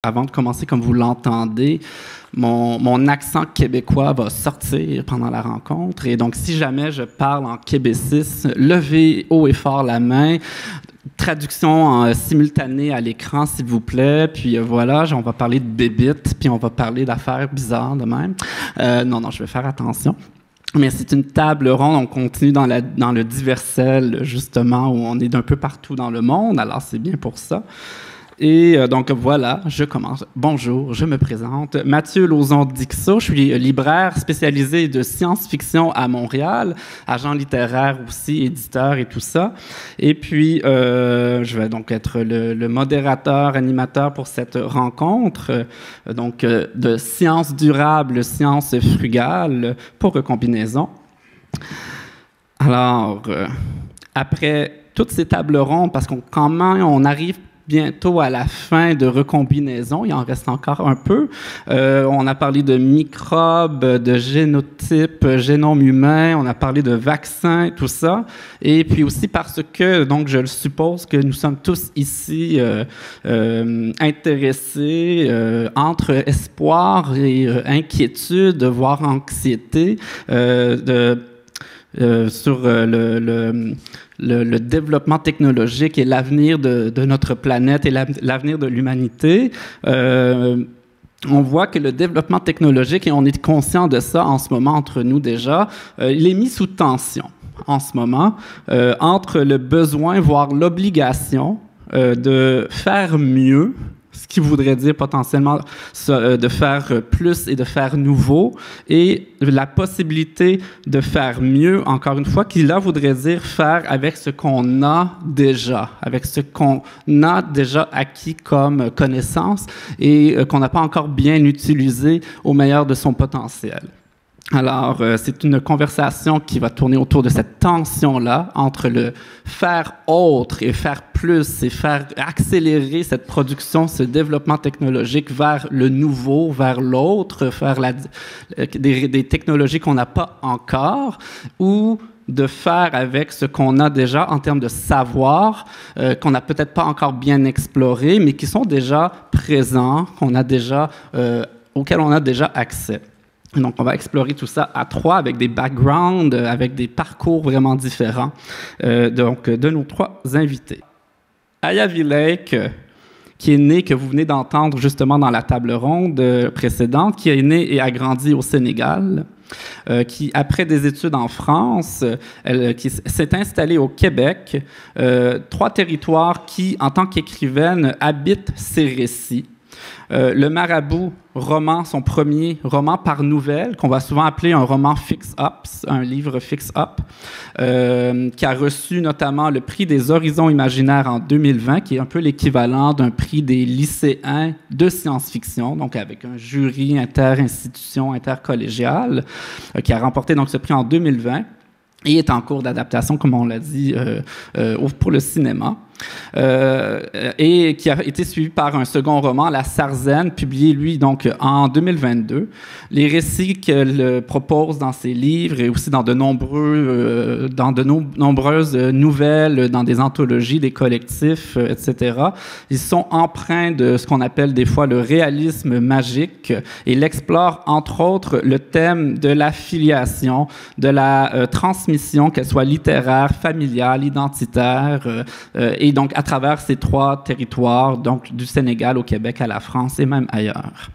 Avant de commencer, comme vous l'entendez, mon accent québécois va sortir pendant la rencontre. Et donc, si jamais je parle en québécis, levez haut et fort la main. Traduction simultanée à l'écran, s'il vous plaît. Puis voilà, on va parler de bébites, puis on va parler d'affaires bizarres de même. Non, je vais faire attention. Mais c'est une table ronde, on continue dans le diversel, justement, où on est d'un peu partout dans le monde. Alors, c'est bien pour ça. Et donc voilà, je commence. Bonjour, je me présente. Mathieu Lauzon-Dixot, je suis libraire spécialisé de science-fiction à Montréal, agent littéraire aussi, éditeur et tout ça. Et puis, je vais donc être le modérateur, animateur pour cette rencontre, de sciences durables, sciences frugales pour Recombinaison. Alors, après toutes ces tables rondes, parce qu'on arrive bientôt à la fin de Recombinaison, il en reste encore un peu. On a parlé de microbes, de génotypes, génome humain, on a parlé de vaccins, tout ça. Et puis aussi parce que, donc je le suppose que nous sommes tous ici intéressés entre espoir et inquiétude, voire anxiété, sur le développement technologique et l'avenir de notre planète et l'avenir de l'humanité. On voit que le développement technologique, et on est conscient de ça en ce moment entre nous déjà, il est mis sous tension en ce moment, entre le besoin, voire l'obligation de faire mieux, ce qui voudrait dire potentiellement de faire plus et de faire nouveau, et la possibilité de faire mieux, encore une fois, qui là voudrait dire faire avec ce qu'on a déjà, avec ce qu'on a déjà acquis comme connaissance et qu'on n'a pas encore bien utilisé au meilleur de son potentiel. Alors, c'est une conversation qui va tourner autour de cette tension-là entre le faire autre et faire plus et faire accélérer cette production, ce développement technologique vers le nouveau, vers l'autre, faire des technologies qu'on n'a pas encore, ou de faire avec ce qu'on a déjà en termes de savoir, qu'on n'a peut-être pas encore bien exploré, mais qui sont déjà présents, auxquels on a déjà accès. Donc, on va explorer tout ça à trois avec des backgrounds, avec des parcours vraiment différents de nos trois invités. Aya Vilek, qui est née, que vous venez d'entendre justement dans la table ronde précédente, qui est née et a grandi au Sénégal, qui, après des études en France, qui s'est installée au Québec, trois territoires qui, en tant qu'écrivaine, habitent ses récits. Le Marabout roman, son premier roman par nouvelle, qu'on va souvent appeler un roman fix-up, un livre fix-up, qui a reçu notamment le prix des Horizons imaginaires en 2020, qui est un peu l'équivalent d'un prix des lycéens de science-fiction, donc avec un jury inter-institution, intercollégial, qui a remporté donc ce prix en 2020 et est en cours d'adaptation, comme on l'a dit, pour le cinéma. Et qui a été suivi par un second roman, La Sarzène, publié, lui, donc, en 2022. Les récits qu'elle propose dans ses livres et aussi dans de nombreuses nouvelles, dans des anthologies, des collectifs, etc., ils sont empreints de ce qu'on appelle des fois le réalisme magique, et il explore, entre autres, le thème de la filiation, de la transmission, qu'elle soit littéraire, familiale, identitaire, et donc à travers ces trois territoires, donc du Sénégal au Québec à la France et même ailleurs.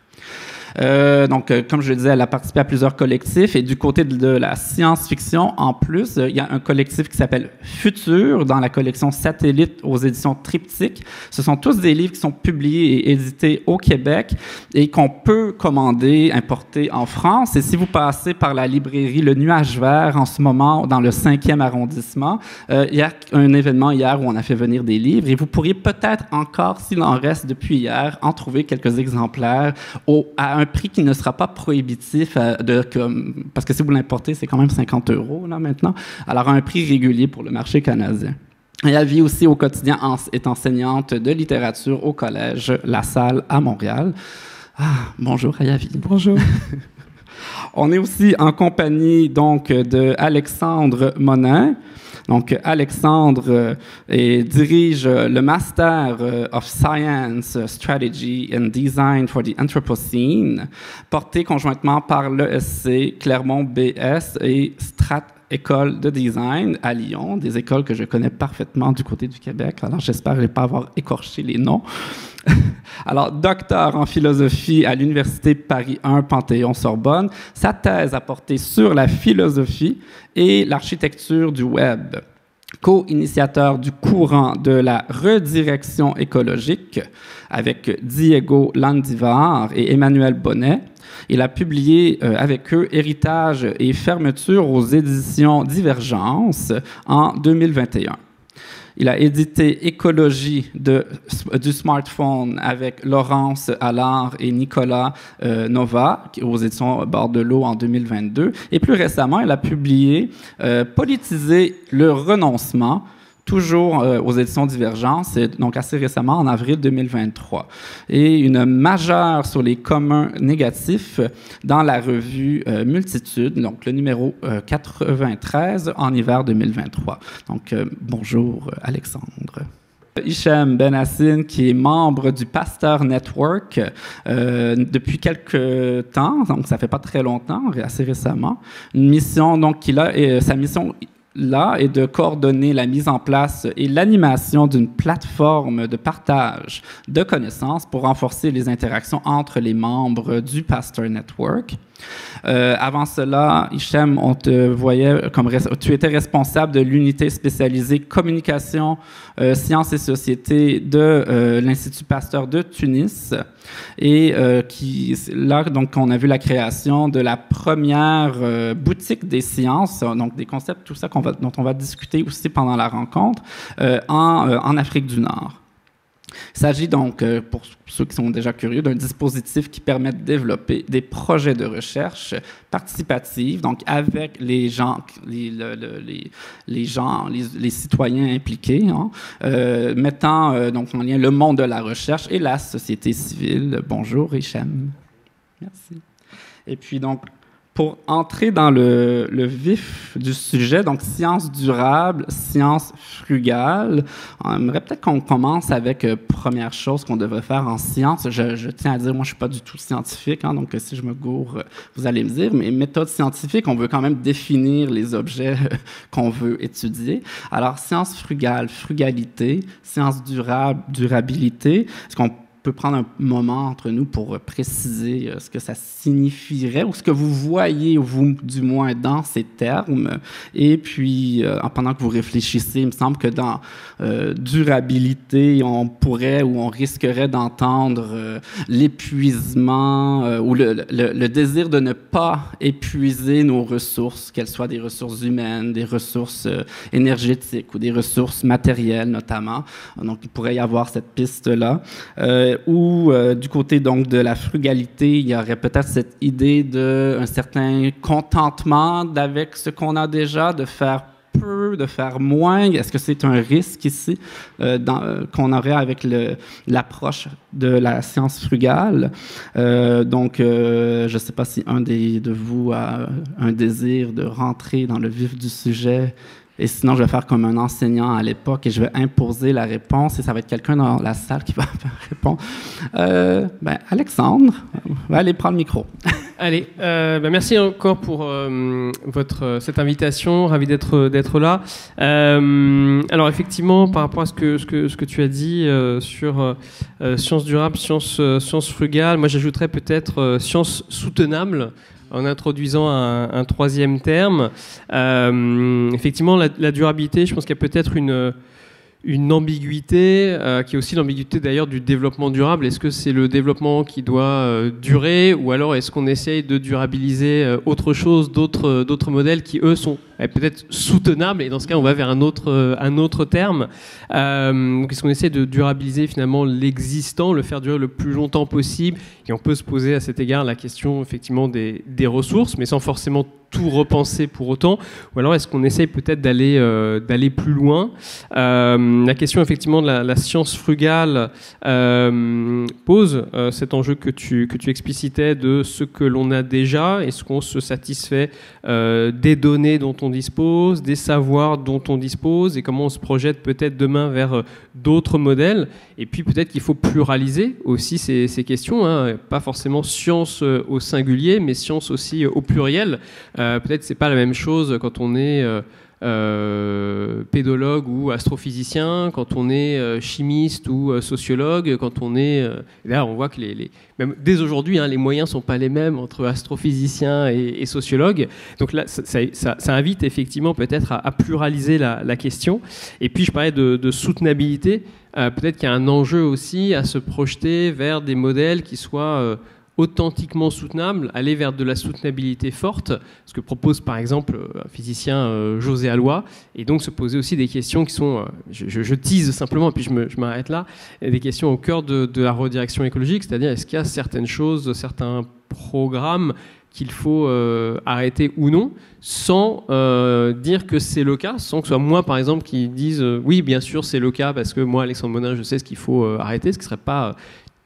Comme je le disais, elle a participé à plusieurs collectifs, et du côté de la science-fiction, en plus, il y a un collectif qui s'appelle Futur, dans la collection Satellite aux éditions Triptyque. Ce sont tous des livres qui sont publiés et édités au Québec et qu'on peut commander, importer en France. Et si vous passez par la librairie Le Nuage Vert en ce moment, dans le 5e arrondissement, il y a un événement hier où on a fait venir des livres, et vous pourriez peut-être encore, s'il en reste depuis hier, en trouver quelques exemplaires à un prix qui ne sera pas prohibitif, parce que si vous l'importez, c'est quand même 50 € là, maintenant, alors un prix régulier pour le marché canadien. Elle vit aussi au quotidien, est enseignante de littérature au collège La Salle à Montréal. Bonjour Ayavi. Bonjour. On est aussi en compagnie donc de Alexandre Monin. Donc, Alexandre dirige le Master of Science, Strategy and Design for the Anthropocene, porté conjointement par l'ESC, Clermont BS et Strat École de Design à Lyon, des écoles que je connais parfaitement du côté du Québec. Alors, j'espère ne pas avoir écorché les noms. Alors, docteur en philosophie à l'Université Paris 1 Panthéon-Sorbonne, sa thèse a porté sur la philosophie et l'architecture du web. Co-initiateur du courant de la redirection écologique avec Diego Landivar et Emmanuel Bonnet. Il a publié avec eux Héritage et fermeture aux éditions Divergence en 2021. Il a édité Écologie du smartphone avec Laurence Allard et Nicolas Nova aux éditions Bordelot en 2022. Et plus récemment, il a publié Politiser le renoncement, toujours aux éditions Divergence, donc assez récemment, en avril 2023. Et une majeure sur les communs négatifs dans la revue Multitude, donc le numéro 93 en hiver 2023. Donc, bonjour Alexandre. Hichem Benassine, qui est membre du Pasteur Network depuis quelques temps, donc ça fait pas très longtemps, assez récemment. Une mission donc qu'il a, et sa mission là est de coordonner la mise en place et l'animation d'une plateforme de partage de connaissances pour renforcer les interactions entre les membres du Pasteur Network. Avant cela, Hichem, on te voyait comme tu étais responsable de l'unité spécialisée communication, sciences et société de l'Institut Pasteur de Tunis, et là donc on a vu la création de la première boutique des sciences, donc des concepts, tout ça dont on va discuter aussi pendant la rencontre en Afrique du Nord. Il s'agit donc, pour ceux qui sont déjà curieux, d'un dispositif qui permet de développer des projets de recherche participatifs, donc avec les gens, les citoyens impliqués, hein, mettant donc en lien le monde de la recherche et la société civile. Bonjour, Hichem. Merci. Et puis donc, pour entrer dans le vif du sujet, donc sciences durables, sciences frugales, on aimerait peut-être qu'on commence avec première chose qu'on devrait faire en sciences. Je tiens à dire, moi je suis pas du tout scientifique, hein, donc si je me gourre, vous allez me dire, mais méthode scientifique, on veut quand même définir les objets qu'on veut étudier. Alors sciences frugales, frugalité, sciences durables, durabilité, est-ce qu'on peut prendre un moment entre nous pour préciser ce que ça signifierait ou ce que vous voyez, vous, du moins, dans ces termes. Et puis, pendant que vous réfléchissez, il me semble que dans durabilité, on pourrait ou on risquerait d'entendre l'épuisement ou le désir de ne pas épuiser nos ressources, qu'elles soient des ressources humaines, des ressources énergétiques ou des ressources matérielles, notamment. Donc, il pourrait y avoir cette piste-là. Ou du côté donc de la frugalité, il y aurait peut-être cette idée d'un certain contentement avec ce qu'on a déjà, de faire peu, de faire moins. Est-ce que c'est un risque ici qu'on aurait avec l'approche de la science frugale? Donc, je ne sais pas si un de vous a un désir de rentrer dans le vif du sujet. Et sinon, je vais faire comme un enseignant à l'époque et je vais imposer la réponse et ça va être quelqu'un dans la salle qui va répondre. Alexandre, va aller prendre le micro. Allez, merci encore pour cette invitation, ravi d'être là. Alors effectivement, par rapport à ce que tu as dit sur sciences durables, sciences frugales, moi j'ajouterais peut-être sciences soutenables, en introduisant un troisième terme. Effectivement, la durabilité, je pense qu'il y a peut-être une ambiguïté, qui est aussi l'ambiguïté d'ailleurs du développement durable. Est-ce que c'est le développement qui doit durer, ou alors est-ce qu'on essaye de durabiliser autre chose, d'autres modèles qui, eux, sont peut-être soutenables, et dans ce cas, on va vers un autre terme. Donc, est-ce qu'on essaie de durabiliser finalement l'existant, le faire durer le plus longtemps possible, et on peut se poser à cet égard la question effectivement des ressources, mais sans forcément tout repenser pour autant, ou alors est-ce qu'on essaye peut-être d'aller plus loin. La question effectivement de la science frugale pose cet enjeu que tu explicitais de ce que l'on a déjà, est-ce qu'on se satisfait des données dont on dispose, des savoirs dont on dispose et comment on se projette peut-être demain vers d'autres modèles. Et puis peut-être qu'il faut pluraliser aussi ces questions, hein. Pas forcément science au singulier, mais science aussi au pluriel. Peut-être que c'est pas la même chose quand on est pédologue ou astrophysicien, quand on est chimiste ou sociologue, quand on est... là, on voit que même dès aujourd'hui, hein, les moyens ne sont pas les mêmes entre astrophysicien et sociologue. Donc là, ça invite effectivement peut-être à pluraliser la question. Et puis, je parlais de soutenabilité. Peut-être qu'il y a un enjeu aussi à se projeter vers des modèles qui soient... authentiquement soutenable, aller vers de la soutenabilité forte, ce que propose par exemple un physicien José Alloy, et donc se poser aussi des questions qui sont, je tease simplement, et puis je m'arrête là, des questions au cœur de la redirection écologique, c'est-à-dire est-ce qu'il y a certaines choses, certains programmes qu'il faut arrêter ou non, sans dire que c'est le cas, sans que ce soit moi par exemple qui dise oui bien sûr c'est le cas parce que moi Alexandre Monin je sais ce qu'il faut arrêter, ce qui ne serait pas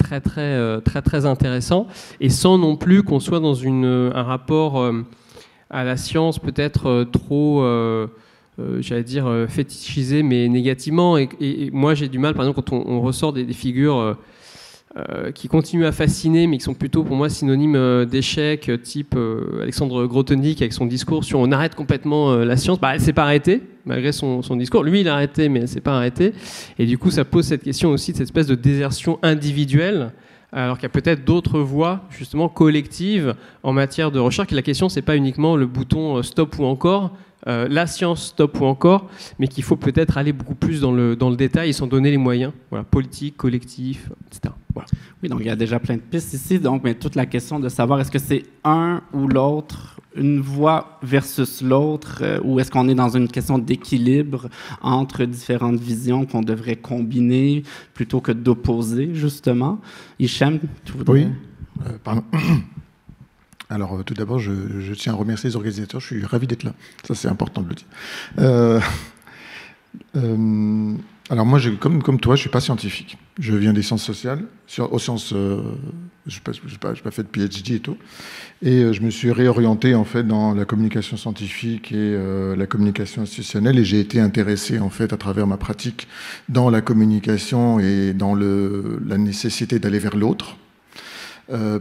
très intéressant, et sans non plus qu'on soit dans un rapport à la science peut-être trop, j'allais dire, fétichisé, mais négativement. Et moi, j'ai du mal, par exemple, quand on ressort des figures qui continuent à fasciner, mais qui sont plutôt, pour moi, synonymes d'échec, type Alexandre Grothendieck avec son discours sur on arrête complètement la science. Elle ne s'est pas arrêtée, malgré son discours. Lui, il a arrêté, mais elle ne s'est pas arrêtée. Et du coup, ça pose cette question aussi de cette espèce de désertion individuelle, alors qu'il y a peut-être d'autres voies, justement, collectives en matière de recherche. Et la question, ce n'est pas uniquement le bouton stop ou encore, la science stop ou encore, mais qu'il faut peut-être aller beaucoup plus dans le détail et s'en donner les moyens, voilà, politique, collectif, etc. Voilà. Oui, donc il y a déjà plein de pistes ici, donc, mais toute la question de savoir est-ce que c'est un ou l'autre, une voie versus l'autre, ou est-ce qu'on est dans une question d'équilibre entre différentes visions qu'on devrait combiner plutôt que d'opposer, justement. Hichem, tu voudrais... Oui, pardon. Alors, tout d'abord, je tiens à remercier les organisateurs. Je suis ravi d'être là. Ça, c'est important de le dire. Alors, moi, comme toi, je ne suis pas scientifique. Je viens des sciences sociales. Aux sciences, je n'ai pas fait de PhD et tout. Et je me suis réorienté, en fait, dans la communication scientifique et la communication institutionnelle. Et j'ai été intéressé, en fait, à travers ma pratique dans la communication et dans la nécessité d'aller vers l'autre.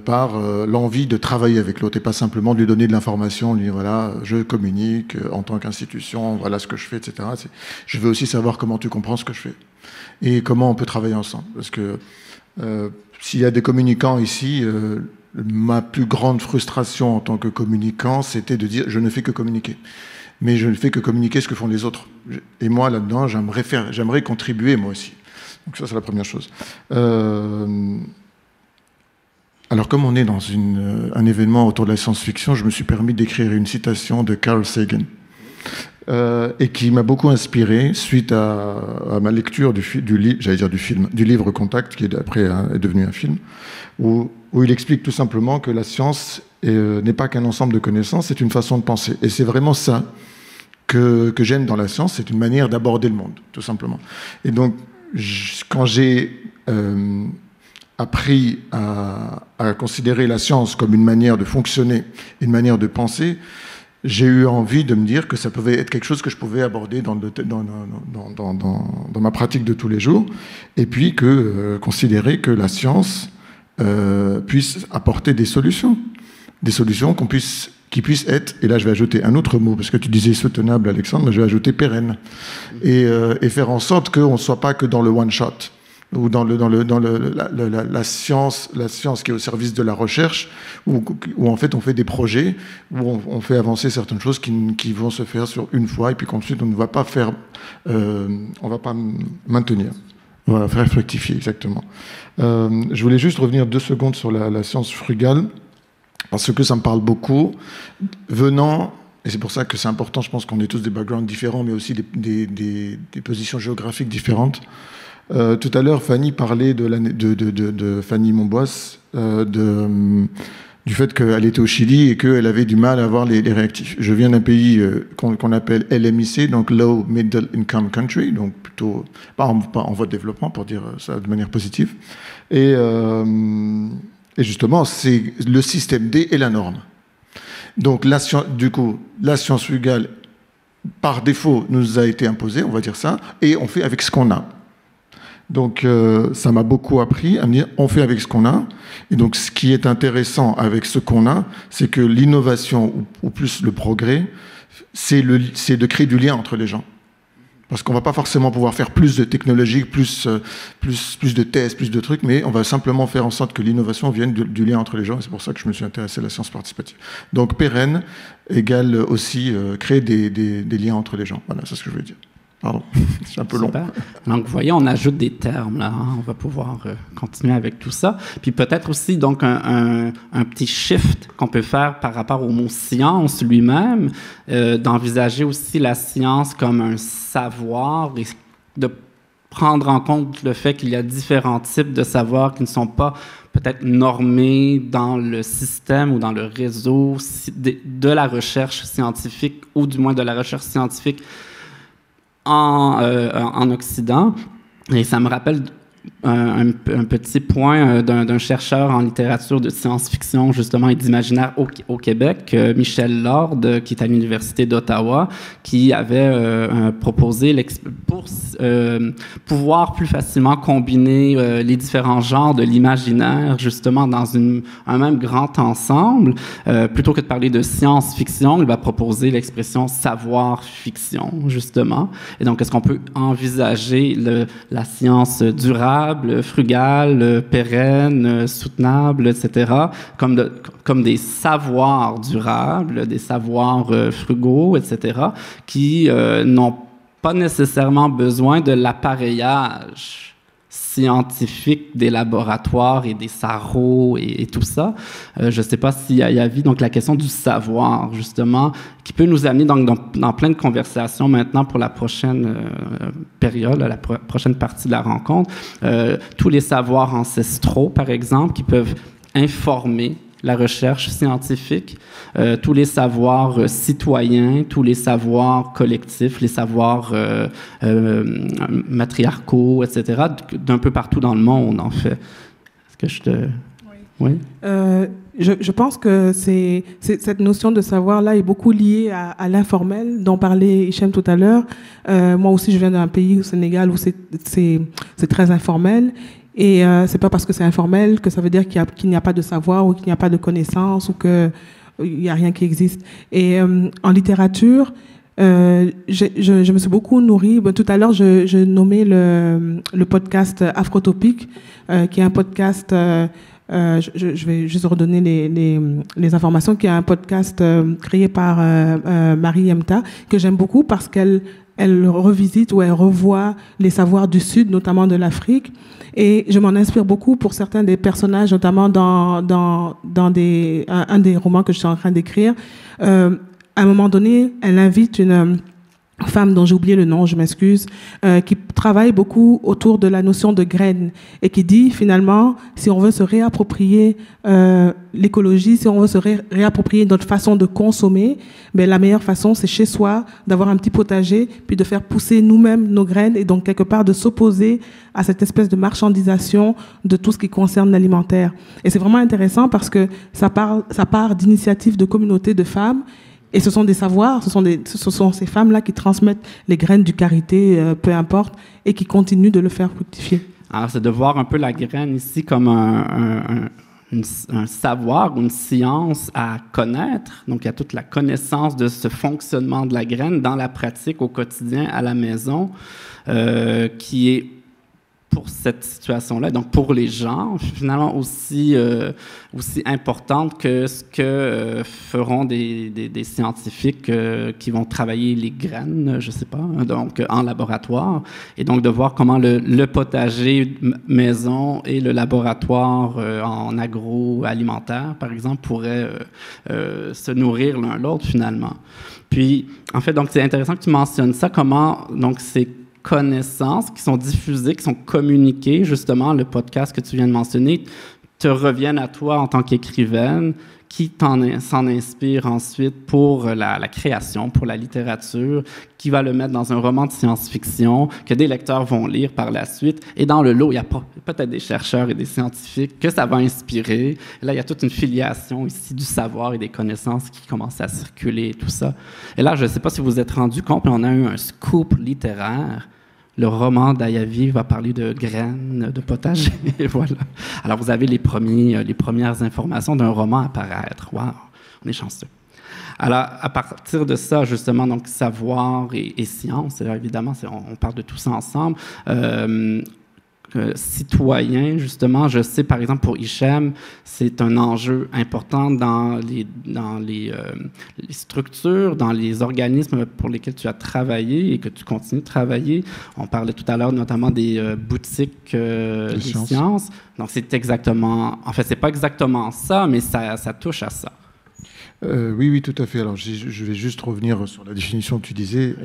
Par l'envie de travailler avec l'autre et pas simplement de lui donner de l'information, lui dire voilà, je communique en tant qu'institution, voilà ce que je fais, etc. Je veux aussi savoir comment tu comprends ce que je fais et comment on peut travailler ensemble. Parce que s'il y a des communicants ici, ma plus grande frustration en tant que communicant, c'était de dire je ne fais que communiquer. Mais je ne fais que communiquer ce que font les autres. Et moi, là-dedans, j'aimerais contribuer moi aussi. Donc ça, c'est la première chose. Alors, comme on est dans un événement autour de la science-fiction, je me suis permis d'écrire une citation de Carl Sagan, et qui m'a beaucoup inspiré suite à ma lecture du livre Contact, qui après est devenu un film, où il explique tout simplement que la science n'est pas qu'un ensemble de connaissances, c'est une façon de penser. Et c'est vraiment ça que j'aime dans la science, c'est une manière d'aborder le monde, tout simplement. Et donc, quand j'ai... appris à considérer la science comme une manière de fonctionner, une manière de penser, j'ai eu envie de me dire que ça pouvait être quelque chose que je pouvais aborder dans ma pratique de tous les jours, et puis considérer que la science puisse apporter des solutions qui puissent être, et là je vais ajouter un autre mot, parce que tu disais soutenable, Alexandre, mais je vais ajouter pérenne, et faire en sorte qu'on ne soit pas que dans le one-shot, ou dans la science qui est au service de la recherche, où en fait on fait des projets, où on fait avancer certaines choses qui vont se faire sur une fois, et puis qu'ensuite on ne va pas faire, on va pas maintenir. Voilà, faire rectifier, exactement. Je voulais juste revenir 2 secondes sur la science frugale, parce que ça me parle beaucoup, venant... Et c'est pour ça que c'est important, je pense qu'on est tous des backgrounds différents, mais aussi des positions géographiques différentes. Tout à l'heure, Fanny parlait de Fanny Monboisse, du fait qu'elle était au Chili et qu'elle avait du mal à avoir les réactifs. Je viens d'un pays qu'on appelle LMIC, donc Low Middle Income Country, donc plutôt pas en voie de développement, pour dire ça de manière positive. Et justement, c'est le système D est la norme. Donc, la science frugale par défaut, nous a été imposé, on va dire ça, et on fait avec ce qu'on a. Donc, ça m'a beaucoup appris à me dire, on fait avec ce qu'on a. Et donc, ce qui est intéressant avec ce qu'on a, c'est que l'innovation, ou plus le progrès, c'est de créer du lien entre les gens. Parce qu'on ne va pas forcément pouvoir faire plus de technologie, plus de tests, plus de trucs, mais on va simplement faire en sorte que l'innovation vienne du lien entre les gens. Et c'est pour ça que je me suis intéressé à la science participative. Donc, pérenne égale aussi créer des liens entre les gens. Voilà, c'est ce que je voulais dire. Pardon, c'est un peu long. Donc, vous voyez, on ajoute des termes, là. Hein? On va pouvoir continuer avec tout ça. Puis peut-être aussi, donc, un petit shift qu'on peut faire par rapport au mot « science » lui-même, d'envisager aussi la science comme un savoir et de prendre en compte le fait qu'il y a différents types de savoirs qui ne sont pas peut-être normés dans le système ou dans le réseau de la recherche scientifique, ou du moins de la recherche scientifique en Occident. Et ça me rappelle un petit point d'un chercheur en littérature de science-fiction, justement, et d'imaginaire au Québec, Michel Lord, qui est à l'Université d'Ottawa, qui avait proposé pour pouvoir plus facilement combiner les différents genres de l'imaginaire, justement, dans un même grand ensemble. Plutôt que de parler de science-fiction, il va proposer l'expression savoir-fiction, justement. Et donc, est-ce qu'on peut envisager la science durable, frugale, pérenne, soutenable, etc., comme des savoirs durables, des savoirs frugaux, etc., qui n'ont pas nécessairement besoin de l'appareillage scientifique des laboratoires et des sarraux et tout ça. Je ne sais pas s'il y a avis, donc la question du savoir, justement, qui peut nous amener donc dans plein de conversations maintenant pour la prochaine période, la prochaine partie de la rencontre. Tous les savoirs ancestraux, par exemple, qui peuvent informer la recherche scientifique, tous les savoirs citoyens, tous les savoirs collectifs, les savoirs matriarcaux, etc., d'un peu partout dans le monde, en fait. Est-ce que je te... Oui. Je pense que cette notion de savoir-là est beaucoup liée à l'informel, dont parlait Hichem tout à l'heure. Moi aussi, je viens d'un pays, au Sénégal, où c'est très informel. Et c'est pas parce que c'est informel que ça veut dire qu'il n'y a pas de savoir ou qu'il n'y a pas de connaissance ou qu'il n'y a rien qui existe. Et en littérature, je me suis beaucoup nourrie. Tout à l'heure, je nommais le podcast Afrotopique, qui est un podcast... je vais juste redonner les informations, qui est un podcast créé par Marie Emta, que j'aime beaucoup parce qu'elle revisite ou elle revoit les savoirs du Sud, notamment de l'Afrique. Et je m'en inspire beaucoup pour certains des personnages, notamment dans un des romans que je suis en train d'écrire. À un moment donné, elle invite une femme dont j'ai oublié le nom, je m'excuse, qui travaille beaucoup autour de la notion de graines et qui dit finalement, si on veut se réapproprier l'écologie, si on veut se réapproprier notre façon de consommer, ben la meilleure façon, c'est chez soi, d'avoir un petit potager, puis de faire pousser nous-mêmes nos graines et donc quelque part de s'opposer à cette espèce de marchandisation de tout ce qui concerne l'alimentaire. Et c'est vraiment intéressant parce que ça part d'initiatives de communautés de femmes. Et ce sont des savoirs, ce sont ces femmes-là qui transmettent les graines du karité, peu importe, et qui continuent de le faire fructifier. Alors, c'est de voir un peu la graine ici comme un savoir, une science à connaître. Donc, il y a toute la connaissance de ce fonctionnement de la graine dans la pratique au quotidien, à la maison, qui est pour cette situation-là, donc pour les gens, finalement aussi importante que ce que feront des scientifiques qui vont travailler les graines, je ne sais pas, donc en laboratoire, et donc de voir comment le potager maison et le laboratoire en agroalimentaire, par exemple, pourraient se nourrir l'un l'autre finalement. Puis, en fait, donc c'est intéressant que tu mentionnes ça, comment donc c'est connaissances qui sont diffusées, qui sont communiquées, justement, le podcast que tu viens de mentionner te reviennent à toi en tant qu'écrivaine, qui s'en inspire ensuite pour la création, pour la littérature, qui va le mettre dans un roman de science-fiction que des lecteurs vont lire par la suite. Et dans le lot, il y a peut-être des chercheurs et des scientifiques que ça va inspirer. Et là, il y a toute une filiation ici du savoir et des connaissances qui commencent à circuler et tout ça. Et là, je ne sais pas si vous vous êtes rendu compte, mais on a eu un scoop littéraire. Le roman d'Ayavi va parler de graines de potager. Voilà. Alors, vous avez les premières informations d'un roman à paraître. Wow, on est chanceux. Alors, à partir de ça, justement, donc savoir et science, là, évidemment, on parle de tout ça ensemble. Citoyen, justement, je sais, par exemple, pour Hichem, c'est un enjeu important dans les structures, dans les organismes pour lesquels tu as travaillé et que tu continues de travailler. On parlait tout à l'heure notamment des boutiques des sciences. Donc, c'est exactement... En fait, c'est pas exactement ça, mais ça touche à ça. Oui, tout à fait. Alors, je vais juste revenir sur la définition que tu disais,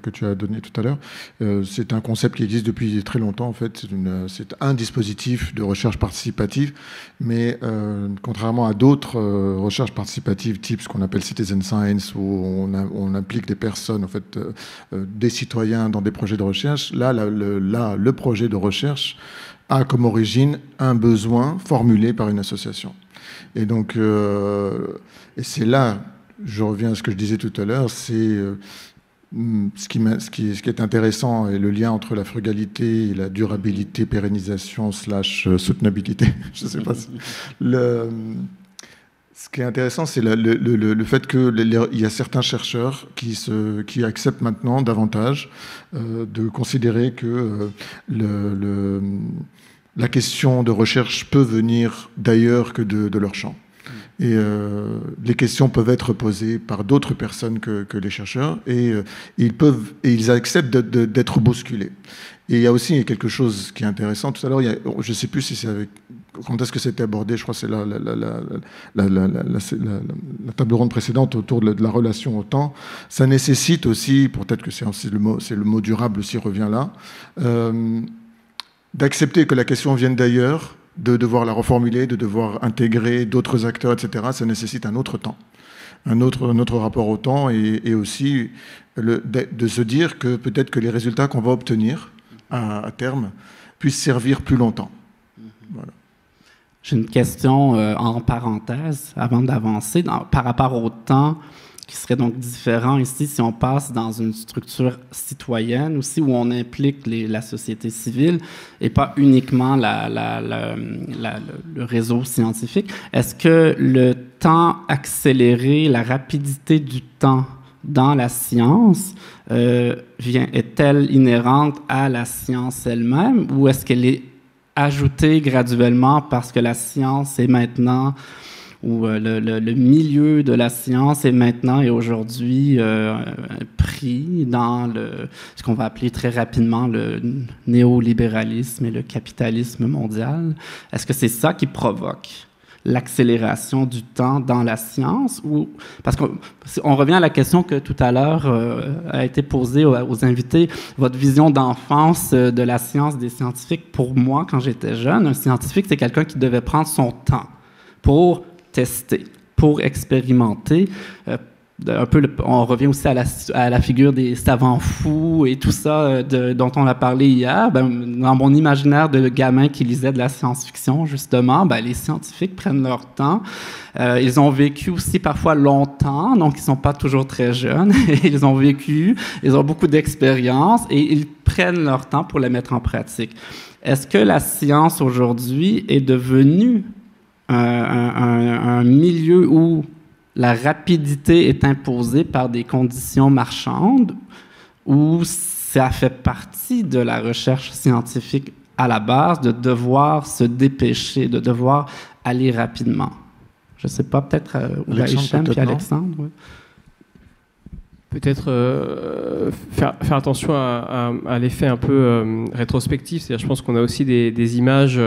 que tu as donnée tout à l'heure. C'est un concept qui existe depuis très longtemps, en fait. C'est un dispositif de recherche participative, mais contrairement à d'autres recherches participatives, type ce qu'on appelle citizen science, où on implique des personnes, en fait, des citoyens dans des projets de recherche, là, le projet de recherche a comme origine un besoin formulé par une association. Et donc, et c'est là, je reviens à ce que je disais tout à l'heure, c'est ce qui est intéressant et le lien entre la frugalité et la durabilité, pérennisation / soutenabilité. Je ne sais pas si... Ce qui est intéressant, c'est le fait qu'il y a certains chercheurs qui acceptent maintenant davantage de considérer que la question de recherche peut venir d'ailleurs que de leur champ. Et les questions peuvent être posées par d'autres personnes que les chercheurs, et ils acceptent d'être bousculés. Et il y a aussi quelque chose qui est intéressant. Tout à l'heure, je ne sais plus si c'est quand est-ce que c'était abordé, je crois que c'est la table ronde précédente autour de la relation au temps. Ça nécessite aussi, peut-être que c'est le mot durable aussi revient là, d'accepter que la question vienne d'ailleurs, de devoir la reformuler, de devoir intégrer d'autres acteurs, etc. Ça nécessite un autre temps, un autre rapport au temps, et aussi de se dire que peut-être que les résultats qu'on va obtenir à terme puissent servir plus longtemps. Voilà. J'ai une question en parenthèse avant d'avancer par rapport au temps qui serait donc différent ici si on passe dans une structure citoyenne aussi où on implique la société civile et pas uniquement le réseau scientifique. Est-ce que le temps accéléré, la rapidité du temps dans la science est-elle inhérente à la science elle-même ou est-ce qu'elle est ajoutée graduellement parce que la science est maintenant où le milieu de la science est maintenant et aujourd'hui pris dans ce qu'on va appeler très rapidement le néolibéralisme et le capitalisme mondial. Est-ce que c'est ça qui provoque l'accélération du temps dans la science? Parce qu'on revient à la question que tout à l'heure a été posée aux invités, votre vision d'enfance de la science des scientifiques. Pour moi, quand j'étais jeune, un scientifique, c'est quelqu'un qui devait prendre son temps pour tester, pour expérimenter. On revient aussi à la figure des savants fous et tout ça dont on a parlé hier. Dans mon imaginaire de gamin qui lisait de la science-fiction, justement, les scientifiques prennent leur temps. Ils ont vécu aussi parfois longtemps, donc ils ne sont pas toujours très jeunes. Ils ont vécu, ils ont beaucoup d'expérience et ils prennent leur temps pour les mettre en pratique. Est-ce que la science aujourd'hui est devenue un milieu où la rapidité est imposée par des conditions marchandes ou ça fait partie de la recherche scientifique à la base de devoir se dépêcher, de devoir aller rapidement? Je ne sais pas, peut-être Hichem puis Alexandre. Ouais. Peut-être faire attention à l'effet un peu rétrospectif. C'est-à-dire, je pense qu'on a aussi des images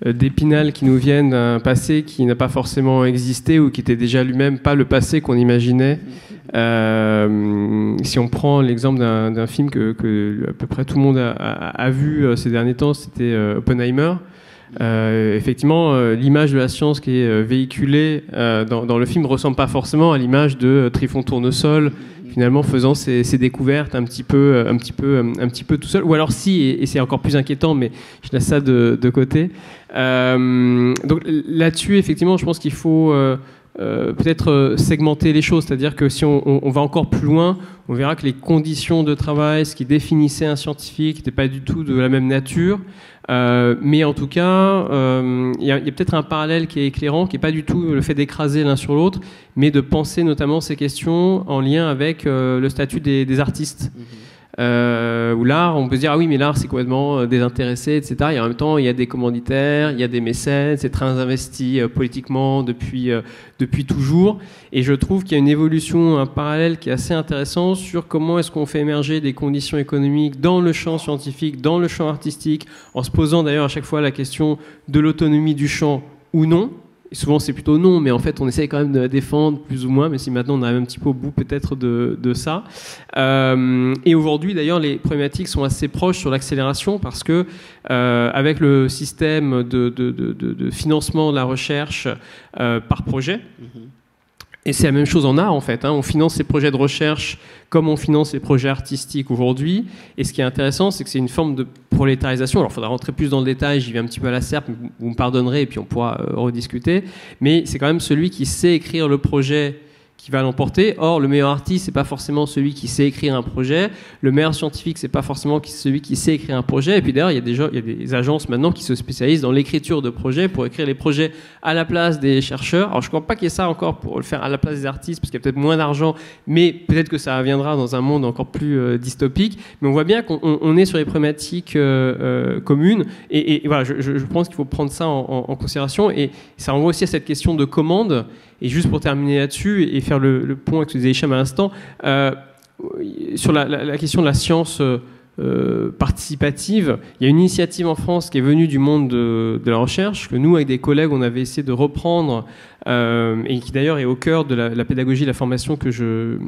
d'Épinal qui nous viennent d'un passé qui n'a pas forcément existé ou qui était déjà lui-même pas le passé qu'on imaginait. Si on prend l'exemple d'un film que à peu près tout le monde a vu ces derniers temps, c'était Oppenheimer. Effectivement, l'image de la science qui est véhiculée dans le film ne ressemble pas forcément à l'image de Trifon Tournesol, finalement faisant ses découvertes un petit peu tout seul. Ou alors si, et c'est encore plus inquiétant, mais je laisse ça de côté. Donc là-dessus, effectivement, je pense qu'il faut peut-être segmenter les choses, c'est-à-dire que si on va encore plus loin, on verra que les conditions de travail, ce qui définissait un scientifique, n'était pas du tout de la même nature. Mais en tout cas, il y a peut-être un parallèle qui est éclairant, qui n'est pas du tout le fait d'écraser l'un sur l'autre, mais de penser notamment ces questions en lien avec le statut des artistes. Où l'art, on peut se dire, ah oui, mais l'art, c'est complètement désintéressé, etc. Et en même temps, il y a des commanditaires, il y a des mécènes, c'est très investi politiquement depuis toujours. Et je trouve qu'il y a une évolution, un parallèle qui est assez intéressant sur comment est-ce qu'on fait émerger des conditions économiques dans le champ scientifique, dans le champ artistique, en se posant d'ailleurs à chaque fois la question de l'autonomie du champ ou non. Et souvent c'est plutôt non, mais en fait on essaye quand même de la défendre plus ou moins, mais si maintenant on arrive un petit peu au bout peut-être de ça. Et aujourd'hui d'ailleurs les problématiques sont assez proches sur l'accélération parce que avec le système de financement de la recherche par projet, et c'est la même chose en art en fait, on finance ces projets de recherche comme on finance les projets artistiques aujourd'hui. Et ce qui est intéressant, c'est que c'est une forme de prolétarisation. Alors il faudra rentrer plus dans le détail, j'y vais un petit peu à la serpe, vous me pardonnerez et puis on pourra rediscuter. Mais c'est quand même celui qui sait écrire le projet qui va l'emporter. Or, le meilleur artiste, c'est pas forcément celui qui sait écrire un projet. Le meilleur scientifique, c'est pas forcément celui qui sait écrire un projet. Et puis d'ailleurs, il y a des agences maintenant qui se spécialisent dans l'écriture de projets pour écrire les projets à la place des chercheurs. Alors, je ne crois pas qu'il y ait ça encore pour le faire à la place des artistes, parce qu'il y a peut-être moins d'argent, mais peut-être que ça viendra dans un monde encore plus dystopique. Mais on voit bien qu'on est sur les problématiques communes. Et voilà, je pense qu'il faut prendre ça en considération. Et ça renvoie aussi à cette question de commande. Et juste pour terminer là-dessus et faire le point que tu disais, Hicham, à l'instant, sur la question de la science participative, il y a une initiative en France qui est venue du monde de la recherche, que nous, avec des collègues, on avait essayé de reprendre, et qui d'ailleurs est au cœur de la pédagogie et la formation que je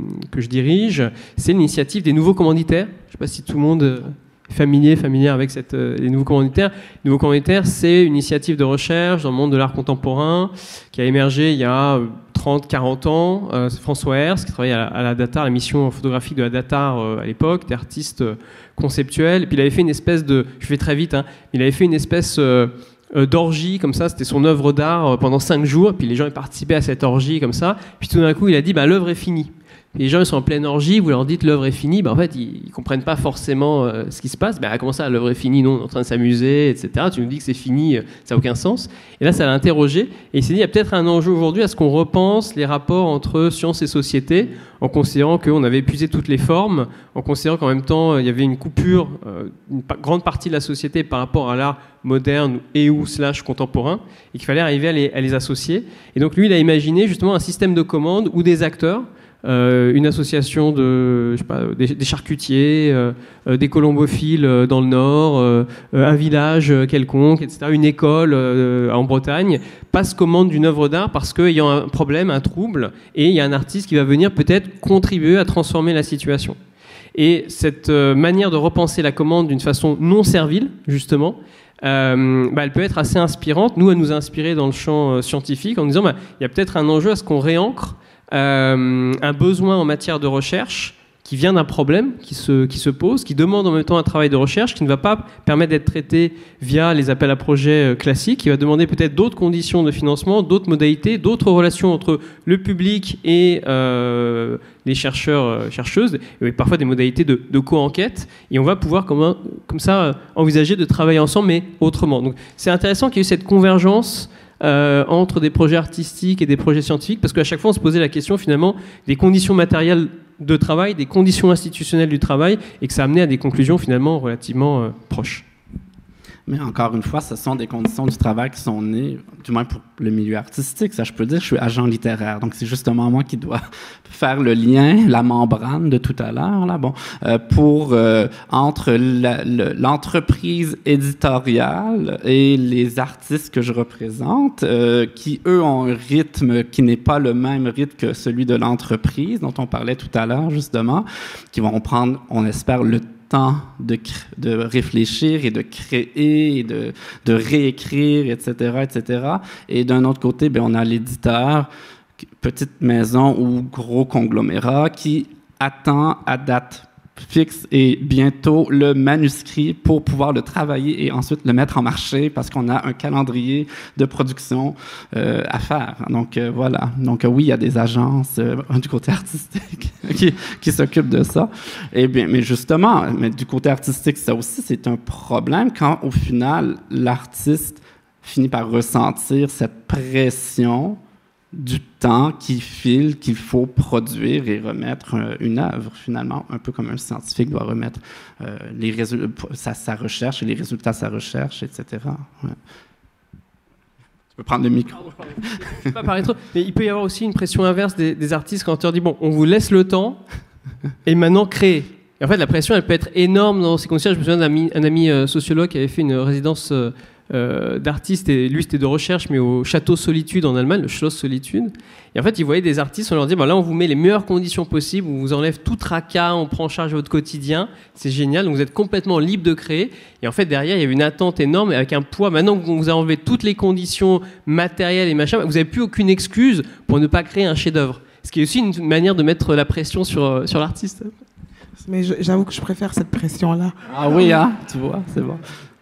dirige. C'est l'initiative des nouveaux commanditaires. Je ne sais pas si tout le monde... familière avec les nouveaux commanditaires. Les nouveaux commanditaires, c'est une initiative de recherche dans le monde de l'art contemporain qui a émergé il y a 30-40 ans. C'est François Hers qui travaillait à la Datar, la mission photographique de la Datar à l'époque, des artistes conceptuels. Et puis il avait fait une espèce de... Je vais très vite, il avait fait une espèce... d'orgie comme ça, c'était son œuvre d'art pendant 5 jours, puis les gens participaient à cette orgie comme ça, puis tout d'un coup il a dit l'œuvre est finie. Les gens ils sont en pleine orgie, vous leur dites l'œuvre est finie, en fait ils comprennent pas forcément ce qui se passe. Comment ça l'œuvre est finie, non, on est en train de s'amuser, etc. Tu nous dis que c'est fini, ça n'a aucun sens. Et là ça l'a interrogé et il s'est dit il y a peut-être un enjeu aujourd'hui à ce qu'on repense les rapports entre science et société, en considérant qu'on avait épuisé toutes les formes, en considérant qu'en même temps il y avait une coupure, une grande partie de la société par rapport à l'art moderne et ou / contemporain, et qu'il fallait arriver à les associer. Et donc lui il a imaginé justement un système de commande où des acteurs, une association des charcutiers, des colombophiles dans le Nord, un village quelconque, etc., une école en Bretagne, passe commande d'une œuvre d'art parce qu'il y a un problème, un trouble, et il y a un artiste qui va venir peut-être contribuer à transformer la situation. Et cette manière de repenser la commande d'une façon non servile, justement, elle peut être assez inspirante. Nous, elle nous a inspiré dans le champ scientifique en disant il y a peut-être un enjeu à ce qu'on réancre un besoin en matière de recherche qui vient d'un problème qui se pose, qui demande en même temps un travail de recherche qui ne va pas permettre d'être traité via les appels à projets classiques, qui va demander peut-être d'autres conditions de financement, d'autres modalités, d'autres relations entre le public et les chercheurs, chercheuses, et parfois des modalités de co-enquête, et on va pouvoir comme ça envisager de travailler ensemble, mais autrement. Donc c'est intéressant qu'il y ait eu cette convergence entre des projets artistiques et des projets scientifiques, parce qu'à chaque fois on se posait la question finalement des conditions matérielles de travail, des conditions institutionnelles du travail, et que ça amenait à des conclusions finalement relativement proches. Mais encore une fois, ce sont des conditions du travail qui sont nées, du moins pour le milieu artistique. Ça, je peux dire, je suis agent littéraire. Donc, c'est justement moi qui dois faire le lien, la membrane de tout à l'heure, là, entre l'entreprise éditoriale et les artistes que je représente, qui, eux, ont un rythme qui n'est pas le même rythme que celui de l'entreprise, dont on parlait tout à l'heure, justement, qui vont prendre, on espère, le temps de réfléchir et de créer et de réécrire, etc., etc. Et d'un autre côté, on a l'éditeur, petite maison ou gros conglomérat qui attend à date fixe et bientôt le manuscrit pour pouvoir le travailler et ensuite le mettre en marché parce qu'on a un calendrier de production à faire. Donc voilà. Donc oui, il y a des agences du côté artistique qui s'occupent de ça. Et bien, mais justement, du côté artistique, ça aussi, c'est un problème quand au final, l'artiste finit par ressentir cette pression du temps qui file, qu'il faut produire et remettre une œuvre, finalement, un peu comme un scientifique doit remettre sa recherche et les résultats de sa recherche, etc. Ouais. Tu peux prendre le micro. Je ne vais pas parler trop, mais il peut y avoir aussi une pression inverse des artistes quand on leur dit, bon, on vous laisse le temps, et maintenant créez. Et en fait, la pression, elle peut être énorme dans ces conditions. Je me souviens d'un ami sociologue qui avait fait une résidence d'artistes, et lui c'était de recherche, mais au Château Solitude en Allemagne, le Schloss Solitude. Et en fait, ils voyaient des artistes, on leur dit, là on vous met les meilleures conditions possibles, on vous enlève tout tracas, on prend en charge votre quotidien, c'est génial, donc vous êtes complètement libre de créer. Et en fait, derrière, il y avait une attente énorme avec un poids. Maintenant qu'on vous a enlevé toutes les conditions matérielles et machin, vous n'avez plus aucune excuse pour ne pas créer un chef-d'œuvre. Ce qui est aussi une manière de mettre la pression sur l'artiste. Mais j'avoue que je préfère cette pression-là. Ah oui, hein, tu vois, c'est bon.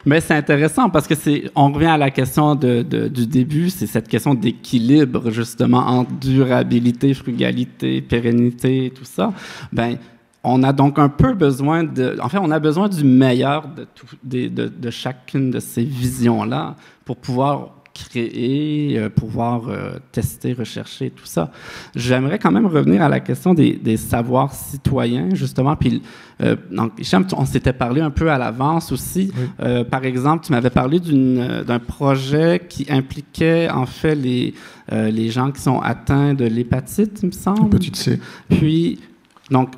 Mais c'est intéressant parce que on revient à la question du début, c'est cette question d'équilibre justement entre durabilité, frugalité, pérennité, tout ça. On a donc un peu besoin on a besoin du meilleur de chacune de ces visions-là pour pouvoir créer, pouvoir tester, rechercher, tout ça. J'aimerais quand même revenir à la question des savoirs citoyens, justement. Puis, donc, Hicham, on s'était parlé un peu à l'avance aussi. Oui. Par exemple, tu m'avais parlé d'un projet qui impliquait, en fait, les gens qui sont atteints de l'hépatite, il me semble. L'hépatite C. Puis, donc,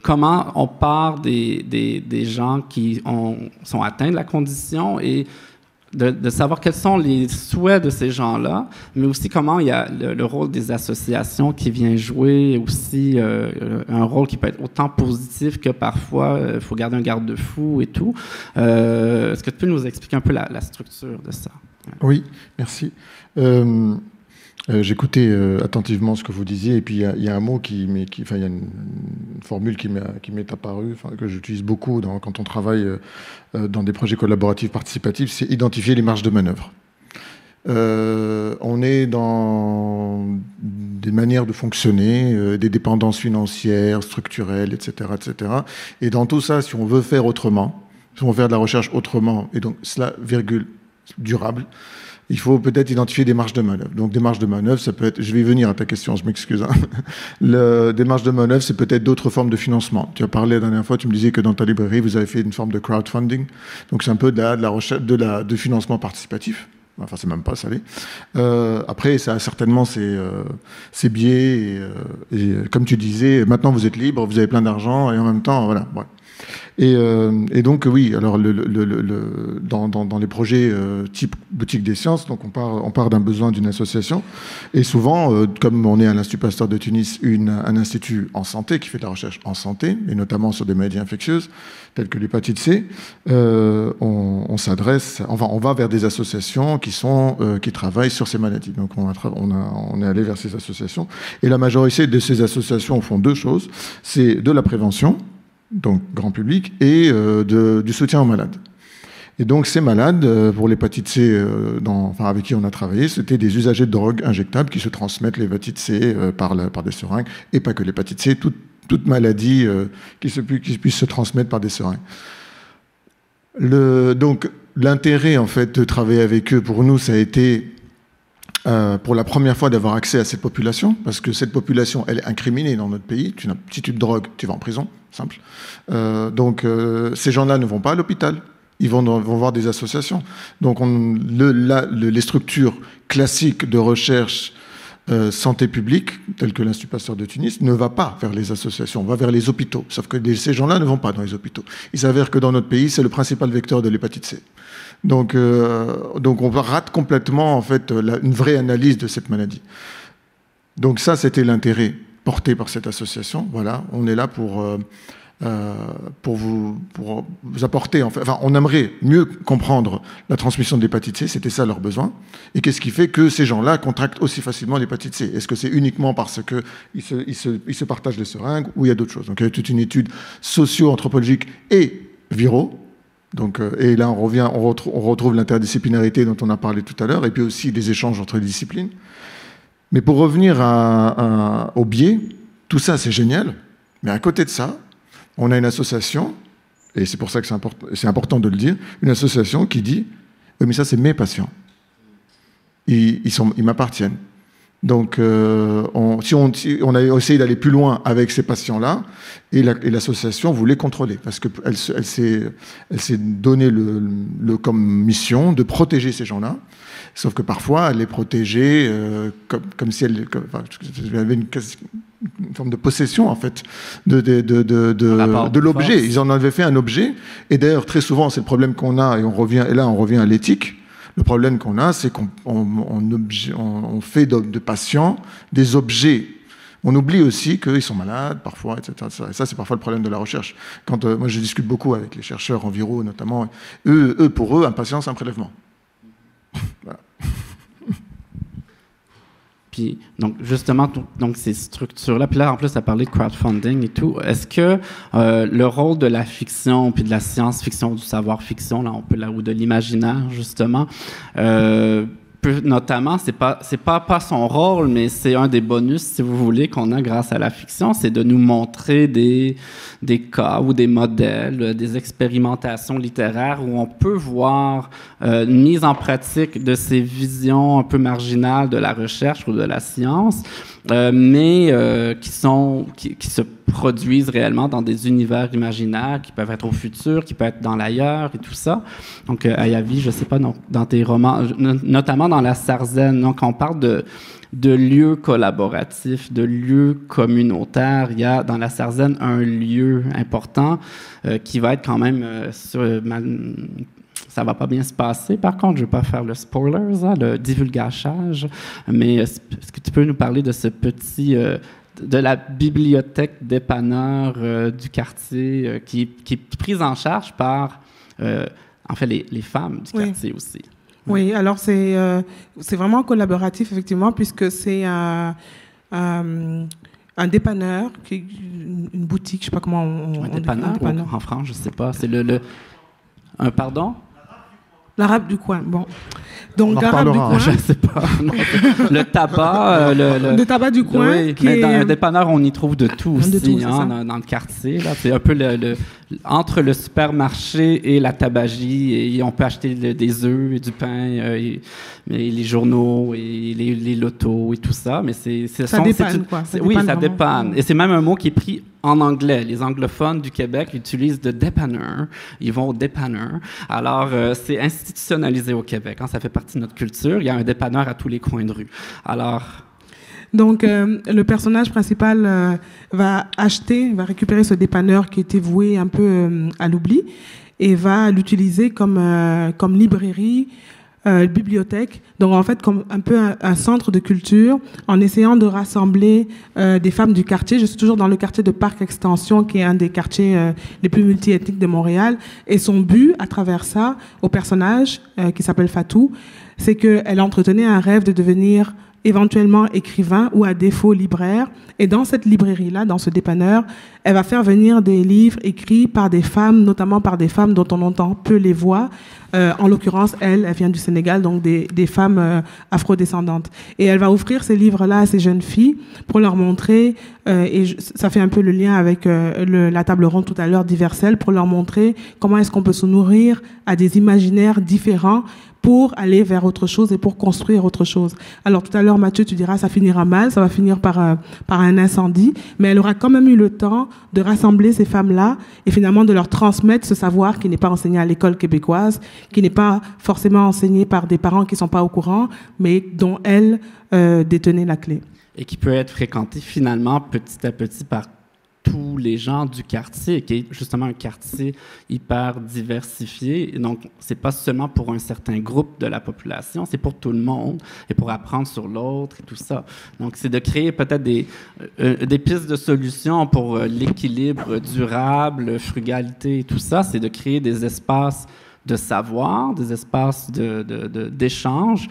comment on part des gens qui sont atteints de la condition et de savoir quels sont les souhaits de ces gens-là, mais aussi comment il y a le rôle des associations qui vient jouer aussi un rôle qui peut être autant positif que parfois il faut garder un garde-fou et tout. Est-ce que tu peux nous expliquer un peu la structure de ça? Oui, merci. J'écoutais attentivement ce que vous disiez, et puis il y a un mot il y a une formule qui m'est apparue, que j'utilise beaucoup quand on travaille dans des projets collaboratifs participatifs, c'est identifier les marges de manœuvre. On est dans des manières de fonctionner, des dépendances financières, structurelles, etc., etc. Et dans tout ça, si on veut faire autrement, si on veut faire de la recherche autrement, et donc cela, durable, il faut peut-être identifier des marges de manœuvre. Donc des marges de manœuvre, ça peut être... Je vais y venir à ta question, je m'excuse. Des marges de manœuvre, c'est peut-être d'autres formes de financement. Tu as parlé la dernière fois, tu me disais que dans ta librairie, vous avez fait une forme de crowdfunding. Donc c'est un peu de la recherche, de financement participatif. Enfin, c'est même pas salé. Après, ça a certainement ses biais. Et comme tu disais, maintenant vous êtes libre, vous avez plein d'argent, et en même temps, voilà. Ouais. Et donc oui, alors dans les projets type boutique des sciences, donc on part d'un besoin d'une association, et souvent, comme on est à l'Institut Pasteur de Tunis, un institut en santé qui fait de la recherche en santé, et notamment sur des maladies infectieuses telles que l'hépatite C, on va vers des associations qui travaillent sur ces maladies. Donc on est allé vers ces associations, et la majorité de ces associations font deux choses: c'est de la prévention, donc grand public, et du soutien aux malades. Et donc ces malades, pour l'hépatite C, avec qui on a travaillé, c'était des usagers de drogue injectables qui se transmettent l'hépatite C par des seringues, et pas que l'hépatite C, toute maladie qui puisse se transmettre par des seringues. Donc l'intérêt en fait de travailler avec eux, pour nous, ça a été pour la première fois d'avoir accès à cette population, parce que cette population, elle est incriminée dans notre pays. Si tu te drogues, tu vas en prison, simple. Donc ces gens-là ne vont pas à l'hôpital, ils vont voir des associations. Donc les structures classiques de recherche santé publique, telles que l'Institut Pasteur de Tunis, ne va pas vers les associations, on va vers les hôpitaux. Sauf que ces gens-là ne vont pas dans les hôpitaux. Il s'avère que dans notre pays, c'est le principal vecteur de l'hépatite C. Donc on rate complètement en fait une vraie analyse de cette maladie. Donc ça, c'était l'intérêt porté par cette association. Voilà, on est là pour pour vous apporter, enfin, on aimerait mieux comprendre la transmission de l'hépatite C, c'était ça leur besoin, et qu'est-ce qui fait que ces gens-là contractent aussi facilement l'hépatite C? Est-ce que c'est uniquement parce qu'ils se partagent les seringues, ou il y a d'autres choses? Donc il y a toute une étude socio-anthropologique et viraux. Donc, et là, on retrouve l'interdisciplinarité dont on a parlé tout à l'heure, et puis aussi les échanges entre les disciplines. Mais pour revenir au biais, tout ça, c'est génial, mais à côté de ça, on a une association, et c'est pour ça que c'est important de le dire, une association qui dit « Oui, mais ça, c'est mes patients. Ils m'appartiennent. » Donc, on a essayé d'aller plus loin avec ces patients-là, et l'association voulait contrôler, parce qu'elle s'est donné comme mission de protéger ces gens-là, sauf que parfois, elle les protégeait comme si elle avait une forme de possession, en fait, de l'objet. Ils en avaient fait un objet, et d'ailleurs, très souvent, c'est le problème qu'on a, et là, on revient à l'éthique. Le problème qu'on a, c'est qu'on fait de patients des objets. On oublie aussi qu'ils sont malades, parfois, etc. Et ça, c'est parfois le problème de la recherche. Quand moi, je discute beaucoup avec les chercheurs en viro, notamment, pour eux, un patient, c'est un prélèvement. Voilà. Puis, donc, justement, donc, ces structures-là, puis là, en plus, tu as parlé de crowdfunding et tout. Est-ce que le rôle de la fiction, puis de la science-fiction, du savoir-fiction, là, ou de l'imaginaire, justement, notamment, c'est pas son rôle, mais c'est un des bonus, si vous voulez, qu'on a grâce à la fiction, c'est de nous montrer des cas ou des modèles, des expérimentations littéraires où on peut voir une mise en pratique de ces visions un peu marginales de la recherche ou de la science, mais qui se produisent réellement dans des univers imaginaires qui peuvent être au futur, qui peuvent être dans l'ailleurs et tout ça. Donc, Ayavi, je sais pas, dans tes romans, notamment dans La Sarzaine, donc on parle de lieux collaboratifs, de lieux communautaires. Il y a dans La Sarzaine un lieu important qui va être quand même ça va pas bien se passer. Par contre, je vais pas faire le spoilers, le divulgachage, mais est-ce que tu peux nous parler de ce petit de la bibliothèque dépanneur du quartier qui est prise en charge par en fait les femmes du quartier aussi? Oui, alors c'est vraiment collaboratif, effectivement, puisque c'est un dépanneur, une boutique, je ne sais pas comment on un dépanneur, en France, je ne sais pas. C'est un pardon? L'arabe du coin, bon. Donc, l'arabe du coin. Je ne sais pas. Non, le tabac. Le tabac du coin. Oui, mais dans un dépanneur, on y trouve de tout aussi, dans le quartier. Là. C'est un peu entre le supermarché et la tabagie. Et on peut acheter des œufs et du pain, et les journaux et les lotos et tout ça. Mais ça dépanne, quoi. Oui, ça dépanne. Et c'est même un mot qui est pris en anglais. Les anglophones du Québec utilisent de dépanneur. Ils vont au dépanneur. Alors, c'est institutionnalisé au Québec. Ça fait partie de notre culture. Il y a un dépanneur à tous les coins de rue. Alors... Donc, le personnage principal va récupérer ce dépanneur qui était voué un peu à l'oubli et va l'utiliser comme librairie, bibliothèque, donc en fait comme un peu un centre de culture, en essayant de rassembler des femmes du quartier. Je suis toujours dans le quartier de Parc Extension, qui est un des quartiers les plus multiethniques de Montréal, et son but à travers ça, au personnage qui s'appelle Fatou, c'est qu'elle entretenait un rêve de devenir éventuellement écrivain ou à défaut libraire. Et dans cette librairie-là, dans ce dépanneur, elle va faire venir des livres écrits par des femmes, notamment par des femmes dont on entend peu les voix. En l'occurrence, elle vient du Sénégal, donc des femmes afrodescendantes. Et elle va offrir ces livres-là à ces jeunes filles pour leur montrer, ça fait un peu le lien avec la table ronde tout à l'heure d'Iversel, pour leur montrer comment est-ce qu'on peut se nourrir à des imaginaires différents pour aller vers autre chose et pour construire autre chose. Alors tout à l'heure, Mathieu, tu diras, ça finira mal, ça va finir par un incendie, mais elle aura quand même eu le temps de rassembler ces femmes-là et finalement de leur transmettre ce savoir qui n'est pas enseigné à l'école québécoise, qui n'est pas forcément enseigné par des parents qui ne sont pas au courant, mais dont elle détenait la clé. Et qui peut être fréquenté finalement petit à petit par tous tous les gens du quartier, qui est justement un quartier hyper diversifié. Et donc, c'est pas seulement pour un certain groupe de la population, c'est pour tout le monde et pour apprendre sur l'autre et tout ça. Donc, c'est de créer peut-être des pistes de solutions pour l'équilibre durable, frugalité et tout ça. C'est de créer des espaces de savoir, des espaces d'échange,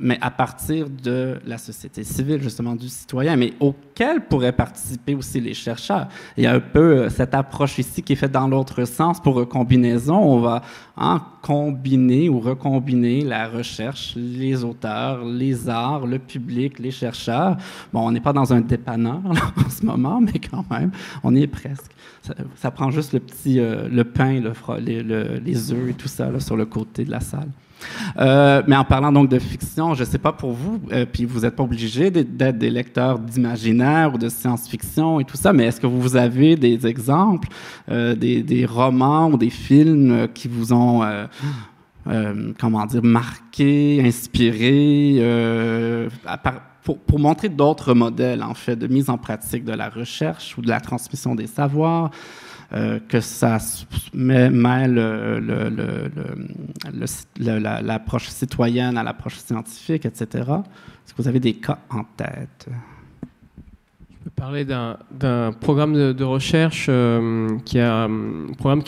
mais à partir de la société civile, justement, du citoyen, mais auquel pourraient participer aussi les chercheurs. Il y a un peu cette approche ici qui est faite dans l'autre sens pour recombinaison. On va combiner ou recombiner la recherche, les auteurs, les arts, le public, les chercheurs. Bon, on n'est pas dans un dépanneur là, en ce moment, mais quand même, on y est presque. Ça prend juste le pain, les œufs et tout ça là, sur le côté de la salle. Mais en parlant donc de fiction, je ne sais pas pour vous, puis vous n'êtes pas obligés d'être des lecteurs d'imaginaire ou de science-fiction et tout ça, mais est-ce que vous avez des exemples, des romans ou des films qui vous ont, comment dire, marqué, inspiré, pour montrer d'autres modèles, en fait, de mise en pratique de la recherche ou de la transmission des savoirs, que ça mêle l'approche citoyenne à l'approche scientifique, etc. Est-ce que vous avez des cas en tête? Je peux parler d'un programme de recherche qui est à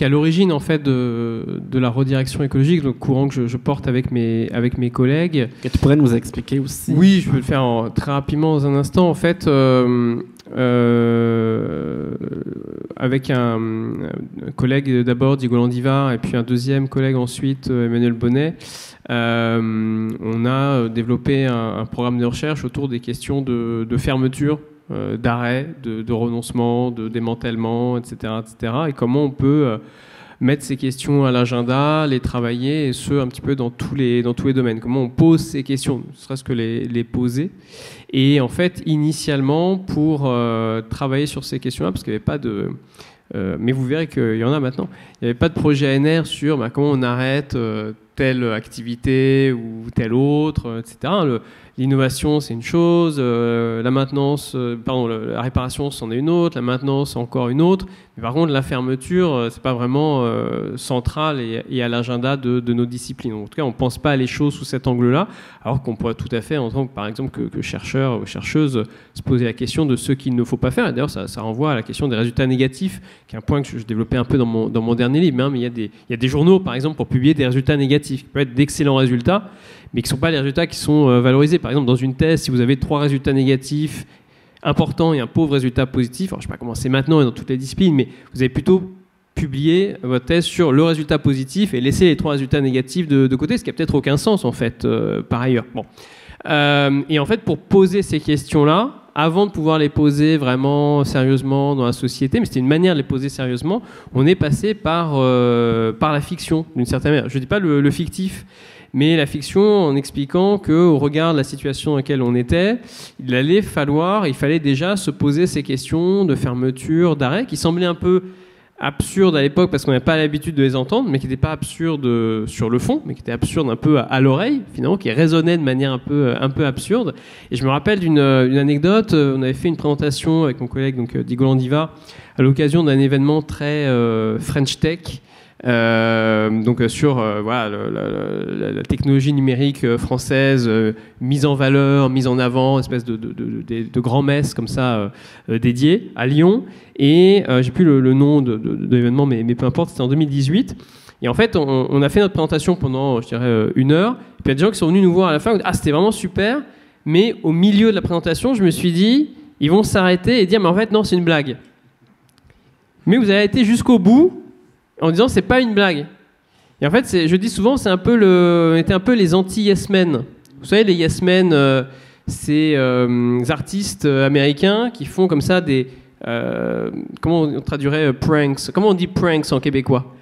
l'origine en fait de la redirection écologique, le courant que je porte avec mes collègues. Que tu pourrais nous expliquer aussi? Oui, je peux le faire très rapidement dans un instant. En fait, avec un collègue d'abord, Diego Landivar, et puis un deuxième collègue ensuite, Emmanuel Bonnet, on a développé un programme de recherche autour des questions de fermeture, d'arrêt, de renoncement, de démantèlement, etc., etc. Et comment on peut mettre ces questions à l'agenda, les travailler, et ce, un petit peu dans tous les domaines. Comment on pose ces questions, ne serait-ce que les poser. Et en fait, initialement, pour travailler sur ces questions-là, parce qu'il n'y avait pas de... mais vous verrez qu'il y en a maintenant. Il n'y avait pas de projet ANR sur comment on arrête telle activité ou telle autre, etc. L'innovation, c'est une chose, la maintenance, la réparation, c'en est une autre, la maintenance, encore une autre. Mais par contre, la fermeture, c'est pas vraiment central et à l'agenda de nos disciplines. En tout cas, on pense pas à les choses sous cet angle-là, alors qu'on pourrait tout à fait, en tant que, par exemple, que chercheur ou chercheuse, se poser la question de ce qu'il ne faut pas faire. Et d'ailleurs, ça renvoie à la question des résultats négatifs, qui est un point que je développais un peu dans mon dernier livre. Hein, mais il y a des journaux, par exemple, pour publier des résultats négatifs, qui peuvent être d'excellents résultats, mais qui ne sont pas les résultats qui sont valorisés. Par exemple, dans une thèse, si vous avez 3 résultats négatifs importants et un pauvre résultat positif, alors je ne sais pas comment c'est maintenant et dans toutes les disciplines, mais vous avez plutôt publié votre thèse sur le résultat positif et laisser les 3 résultats négatifs de côté, ce qui n'a peut-être aucun sens, en fait, par ailleurs. Bon. Et en fait, pour poser ces questions-là, avant de pouvoir les poser vraiment sérieusement dans la société, mais c'était une manière de les poser sérieusement, on est passé par la fiction, d'une certaine manière. Je ne dis pas le fictif, mais la fiction en expliquant qu'au regard de la situation dans laquelle on était, il fallait déjà se poser ces questions de fermeture, d'arrêt, qui semblaient un peu absurdes à l'époque parce qu'on n'avait pas l'habitude de les entendre, mais qui n'étaient pas absurdes sur le fond, mais qui étaient absurdes un peu à l'oreille, finalement, qui résonnaient de manière un peu absurde. Et je me rappelle d'une anecdote, on avait fait une présentation avec mon collègue donc, Diego Landivar à l'occasion d'un événement très French Tech, donc sur voilà, la technologie numérique française mise en valeur, mise en avant, espèce de grand-messe comme ça dédiée à Lyon, et j'ai plus le nom de l'événement, mais peu importe, c'était en 2018. Et en fait, on a fait notre présentation pendant, je dirais, 1 heure, et puis il y a des gens qui sont venus nous voir à la fin, et c'était vraiment super, mais au milieu de la présentation, je me suis dit, ils vont s'arrêter et dire, mais en fait, non, c'est une blague. Mais vous avez été jusqu'au bout, en disant c'est pas une blague. Et en fait, je dis souvent, on était un peu les anti-yes men. Vous savez, les yes men, c'est artistes américains qui font comme ça des... comment on traduirait pranks? Comment on dit pranks en québécois?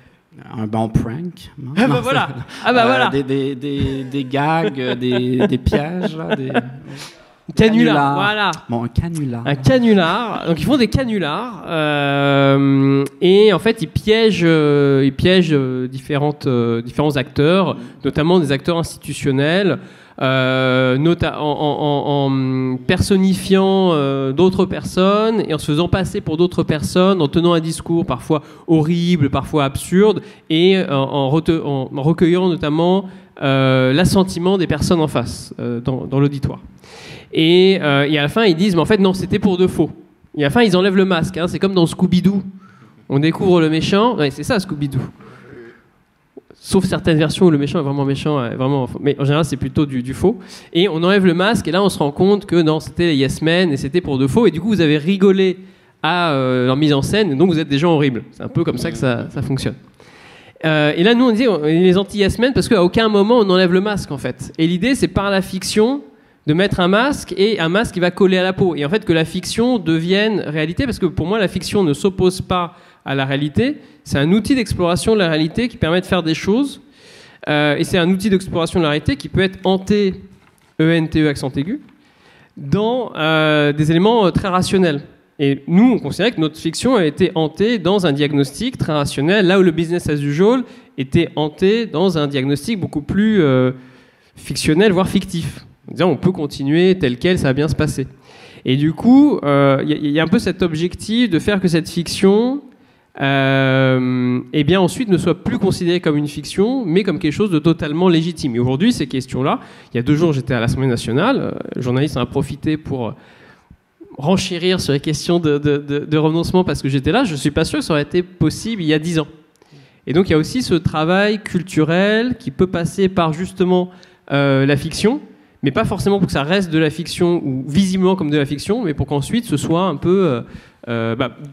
Un bon prank. Non, ah bah voilà. Voilà. Des gags, des pièges. Là, Canular, voilà. Bon, un canular. Un canular. Donc ils font des canulars et en fait ils piègent différents acteurs, notamment des acteurs institutionnels, personnifiant d'autres personnes et en se faisant passer pour d'autres personnes, en tenant un discours parfois horrible, parfois absurde, et en recueillant notamment l'assentiment des personnes en face, dans l'auditoire. Et à la fin, ils disent, mais en fait, non, c'était pour de faux. Et à la fin, ils enlèvent le masque. Hein, c'est comme dans Scooby-Doo. On découvre le méchant. Ouais, c'est ça, Scooby-Doo. Sauf certaines versions où le méchant est vraiment méchant. Vraiment, mais en général, c'est plutôt du faux. Et on enlève le masque, et là, on se rend compte que non, c'était les Yes Men, et c'était pour de faux. Et du coup, vous avez rigolé à leur mise en scène, et donc vous êtes des gens horribles. C'est un peu comme ça que ça fonctionne. Et là, nous, on dit les anti-Yes Men, parce qu'à aucun moment, on enlève le masque, en fait. Et l'idée, c'est par la fiction de mettre un masque, et un masque qui va coller à la peau. Et en fait, que la fiction devienne réalité, parce que pour moi, la fiction ne s'oppose pas à la réalité. C'est un outil d'exploration de la réalité qui permet de faire des choses. Et c'est un outil d'exploration de la réalité qui peut être hanté, E-N-T-E, accent aigu, dans des éléments très rationnels. Et nous, on considérait que notre fiction a été hantée dans un diagnostic très rationnel, là où le business as usual était hanté dans un diagnostic beaucoup plus fictionnel, voire fictif. En disant, on peut continuer tel quel, ça va bien se passer. Et du coup, il y a un peu cet objectif de faire que cette fiction, eh bien ensuite ne soit plus considérée comme une fiction, mais comme quelque chose de totalement légitime. Et aujourd'hui, ces questions-là, il y a 2 jours, j'étais à l'Assemblée nationale, le journaliste en a profité pour renchérir sur les questions de renoncement parce que j'étais là. Je ne suis pas sûr que ça aurait été possible il y a 10 ans. Et donc, il y a aussi ce travail culturel qui peut passer par justement la fiction, mais pas forcément pour que ça reste de la fiction ou visiblement comme de la fiction, mais pour qu'ensuite ce soit un peu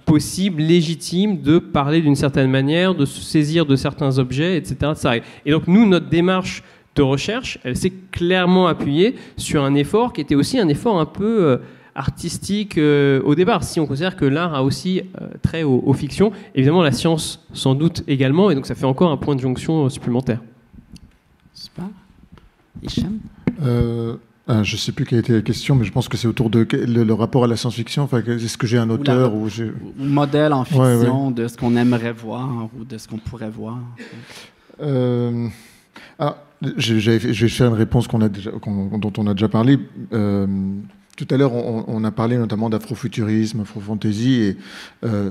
possible, légitime de parler d'une certaine manière, de se saisir de certains objets, etc. Et donc nous, notre démarche de recherche, elle s'est clairement appuyée sur un effort qui était aussi un effort un peu artistique au départ, si on considère que l'art a aussi trait aux fictions. Évidemment, la science sans doute également, et donc ça fait encore un point de jonction supplémentaire. Super. Hicham ? Je ne sais plus quelle était la question, mais je pense que c'est autour de le rapport à la science-fiction. Enfin, est-ce que j'ai un auteur ou modèle en fiction de ce qu'on aimerait voir ou de ce qu'on pourrait voir. Je vais faire une réponse dont on a déjà parlé. Tout à l'heure, on a parlé notamment d'afrofuturisme, afrofantasy, et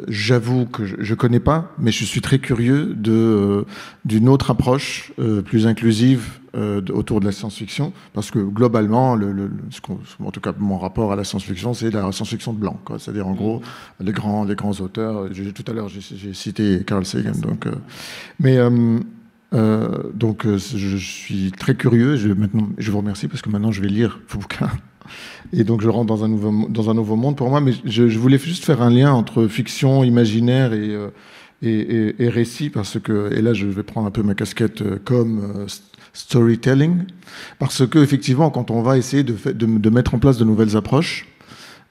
j'avoue que je ne connais pas, mais je suis très curieux d'une autre approche plus inclusive autour de la science-fiction, parce que globalement, en tout cas mon rapport à la science-fiction, c'est la science-fiction de blanc, c'est-à-dire en gros les grands auteurs. Tout à l'heure, j'ai cité Carl Sagan, donc je suis très curieux. Je vous remercie parce que maintenant je vais lire vos bouquins. Et donc je rentre dans un nouveau monde pour moi, mais je voulais juste faire un lien entre fiction, imaginaire et récit, parce que, et là je vais prendre un peu ma casquette comme storytelling, parce que effectivement quand on va essayer de mettre en place de nouvelles approches,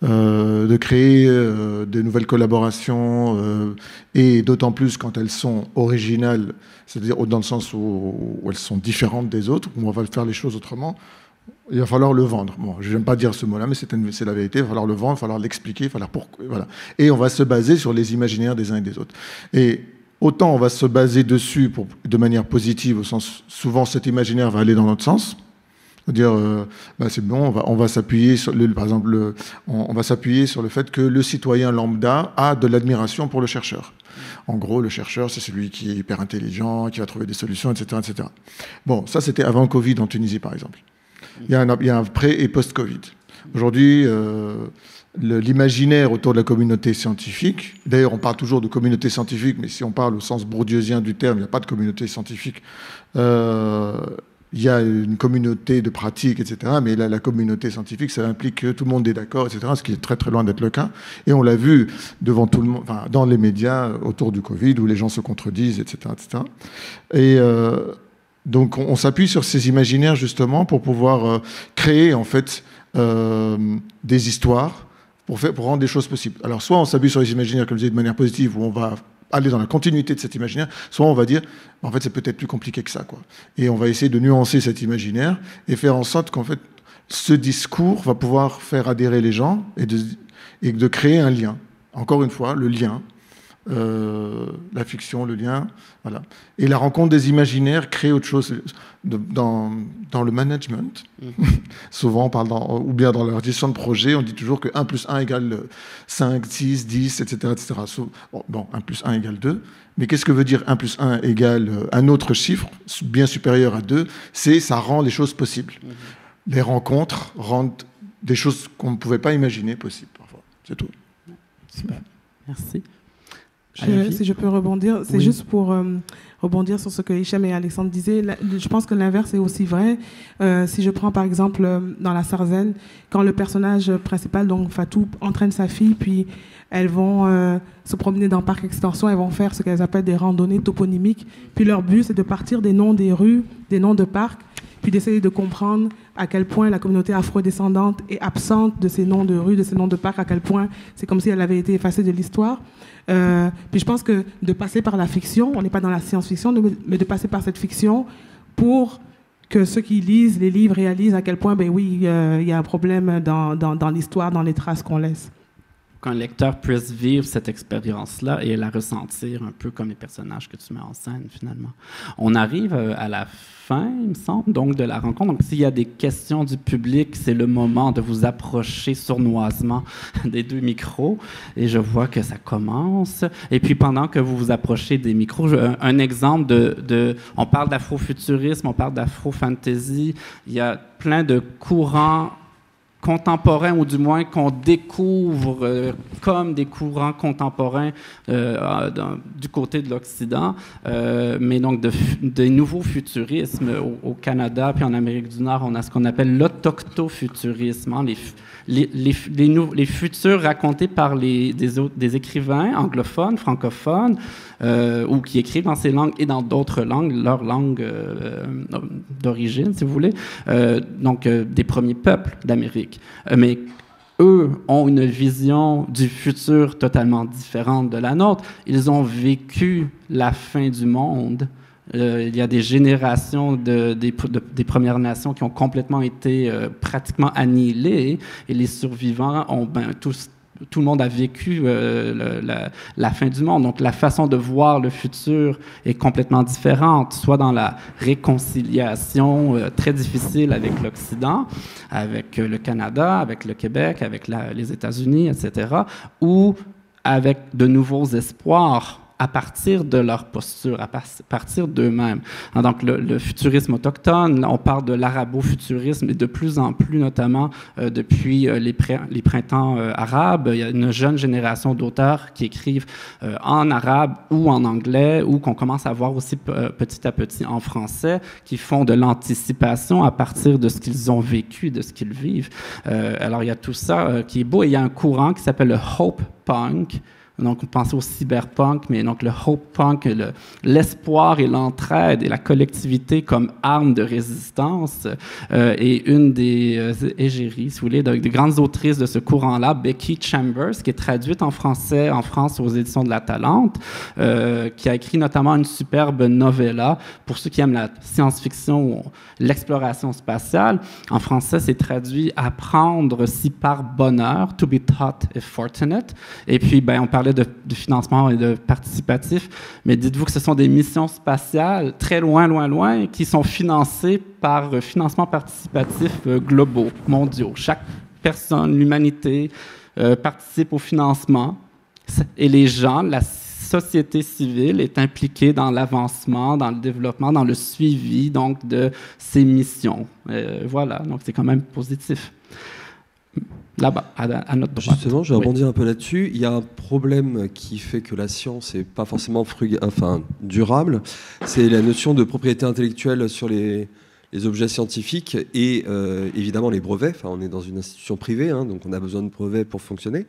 de créer de nouvelles collaborations, et d'autant plus quand elles sont originales, c'est-à-dire dans le sens où elles sont différentes des autres, où on va faire les choses autrement, il va falloir le vendre. Bon, je n'aime pas dire ce mot-là, mais c'est la vérité. Il va falloir le vendre, il va falloir l'expliquer, il va falloir pourquoi. Voilà. Et on va se baser sur les imaginaires des uns et des autres. Et autant on va se baser dessus de manière positive, au sens souvent cet imaginaire va aller dans notre sens. C'est-à-dire, c'est bon, on va s'appuyer sur, par exemple, on va s'appuyer sur le fait que le citoyen lambda a de l'admiration pour le chercheur. En gros, le chercheur, c'est celui qui est hyper intelligent, qui va trouver des solutions, etc., etc. Bon, ça, c'était avant Covid en Tunisie, par exemple. Il y a un pré- et post-Covid. Aujourd'hui, l'imaginaire autour de la communauté scientifique, d'ailleurs, on parle toujours de communauté scientifique, mais si on parle au sens bourdieusien du terme, il n'y a pas de communauté scientifique. Il y a une communauté de pratique, etc. Mais la communauté scientifique, ça implique que tout le monde est d'accord, etc., ce qui est très très loin d'être le cas. Et on l'a vu devant tout le monde, enfin, dans les médias autour du Covid, où les gens se contredisent, etc., etc. Et donc on s'appuie sur ces imaginaires justement pour pouvoir créer en fait des histoires pour rendre des choses possibles. Alors soit on s'appuie sur les imaginaires, comme je disais, de manière positive, où on va aller dans la continuité de cet imaginaire, soit on va dire, en fait, c'est peut-être plus compliqué que ça, quoi. Et on va essayer de nuancer cet imaginaire et faire en sorte qu'en fait, ce discours va pouvoir faire adhérer les gens et de créer un lien. Encore une fois, le lien la fiction, le lien. Voilà. Et la rencontre des imaginaires crée autre chose. Dans le management, souvent on parle ou bien dans la gestion de projet, on dit toujours que 1 plus 1 égale 5, 6, 10, etc. etc. Bon, 1 plus 1 égale 2. Mais qu'est-ce que veut dire 1 plus 1 égale un autre chiffre, bien supérieur à 2? Ça rend les choses possibles. Les rencontres rendent des choses qu'on ne pouvait pas imaginer possibles parfois. C'est tout. Super. Merci. Si je peux rebondir, c'est juste pour rebondir sur ce que Hicham et Alexandre disaient. Je pense que l'inverse est aussi vrai. Si je prends par exemple dans La Sarzen, quand le personnage principal, donc Fatou, entraîne sa fille, puis elles vont se promener dans le parc extension, elles vont faire ce qu'elles appellent des randonnées toponymiques. Puis leur but, c'est de partir des noms des rues, des noms de parcs, puis d'essayer de comprendre à quel point la communauté afrodescendante est absente de ces noms de rues, de ces noms de parcs, à quel point c'est comme si elle avait été effacée de l'histoire. Puis je pense que de passer par la fiction, on n'est pas dans la science-fiction, mais de passer par cette fiction pour que ceux qui lisent les livres réalisent à quel point, ben oui, il y a un problème dans l'histoire, dans les traces qu'on laisse. Qu'un lecteur puisse vivre cette expérience-là et la ressentir un peu comme les personnages que tu mets en scène, finalement. On arrive à la fin, il me semble, donc, de la rencontre. Donc, s'il y a des questions du public, c'est le moment de vous approcher sournoisement des deux micros. Et je vois que ça commence. Et puis, pendant que vous vous approchez des micros, un exemple on parle d'afrofuturisme, on parle d'afro-fantasy. Il y a plein de courants contemporains, ou du moins qu'on découvre comme des courants contemporains du côté de l'Occident, mais donc des nouveaux futurismes au Canada, puis en Amérique du Nord, on a ce qu'on appelle l'autochtofuturisme, hein, les futurs racontés par des écrivains anglophones, francophones, ou qui écrivent dans ces langues et dans d'autres langues, leur langue d'origine, si vous voulez, donc des premiers peuples d'Amérique. Mais eux ont une vision du futur totalement différente de la nôtre. Ils ont vécu la fin du monde. Il y a des générations des Premières Nations qui ont complètement été pratiquement annihilées, et les survivants ont tout le monde a vécu la fin du monde. Donc, la façon de voir le futur est complètement différente, soit dans la réconciliation très difficile avec l'Occident, avec le Canada, avec le Québec, avec les États-Unis, etc., ou avec de nouveaux espoirs à partir de leur posture, à partir d'eux-mêmes. Donc, le futurisme autochtone, on parle de l'arabo-futurisme, et de plus en plus, notamment depuis les printemps arabes, il y a une jeune génération d'auteurs qui écrivent en arabe ou en anglais, ou qu'on commence à voir aussi petit à petit en français, qui font de l'anticipation à partir de ce qu'ils ont vécu, de ce qu'ils vivent. Alors, il y a tout ça qui est beau, et il y a un courant qui s'appelle le Hope Punk. Donc, on pense au cyberpunk, mais donc le hope punk, l'espoir et l'entraide et la collectivité comme arme de résistance est une des égéries, si vous voulez, des grandes autrices de ce courant-là, Becky Chambers, qui est traduite en français en France aux éditions de La Talente, qui a écrit notamment une superbe novella pour ceux qui aiment la science-fiction ou l'exploration spatiale. En français, c'est traduit « Apprendre si par bonheur »,« To be taught if fortunate ». Et puis, on parlait de financement et de participatif, mais dites-vous que ce sont des missions spatiales très loin, loin, loin, qui sont financées par financement participatif globaux, mondiaux. Chaque personne, l'humanité, participe au financement, et les gens, la société civile est impliquée dans l'avancement, dans le développement, dans le suivi donc de ces missions. Voilà, donc c'est quand même positif. Là-bas, à notre droite. Justement, je vais rebondir un peu là-dessus. Il y a un problème qui fait que la science n'est pas forcément durable. C'est la notion de propriété intellectuelle sur les objets scientifiques et évidemment les brevets. Enfin, on est dans une institution privée, hein, donc on a besoin de brevets pour fonctionner.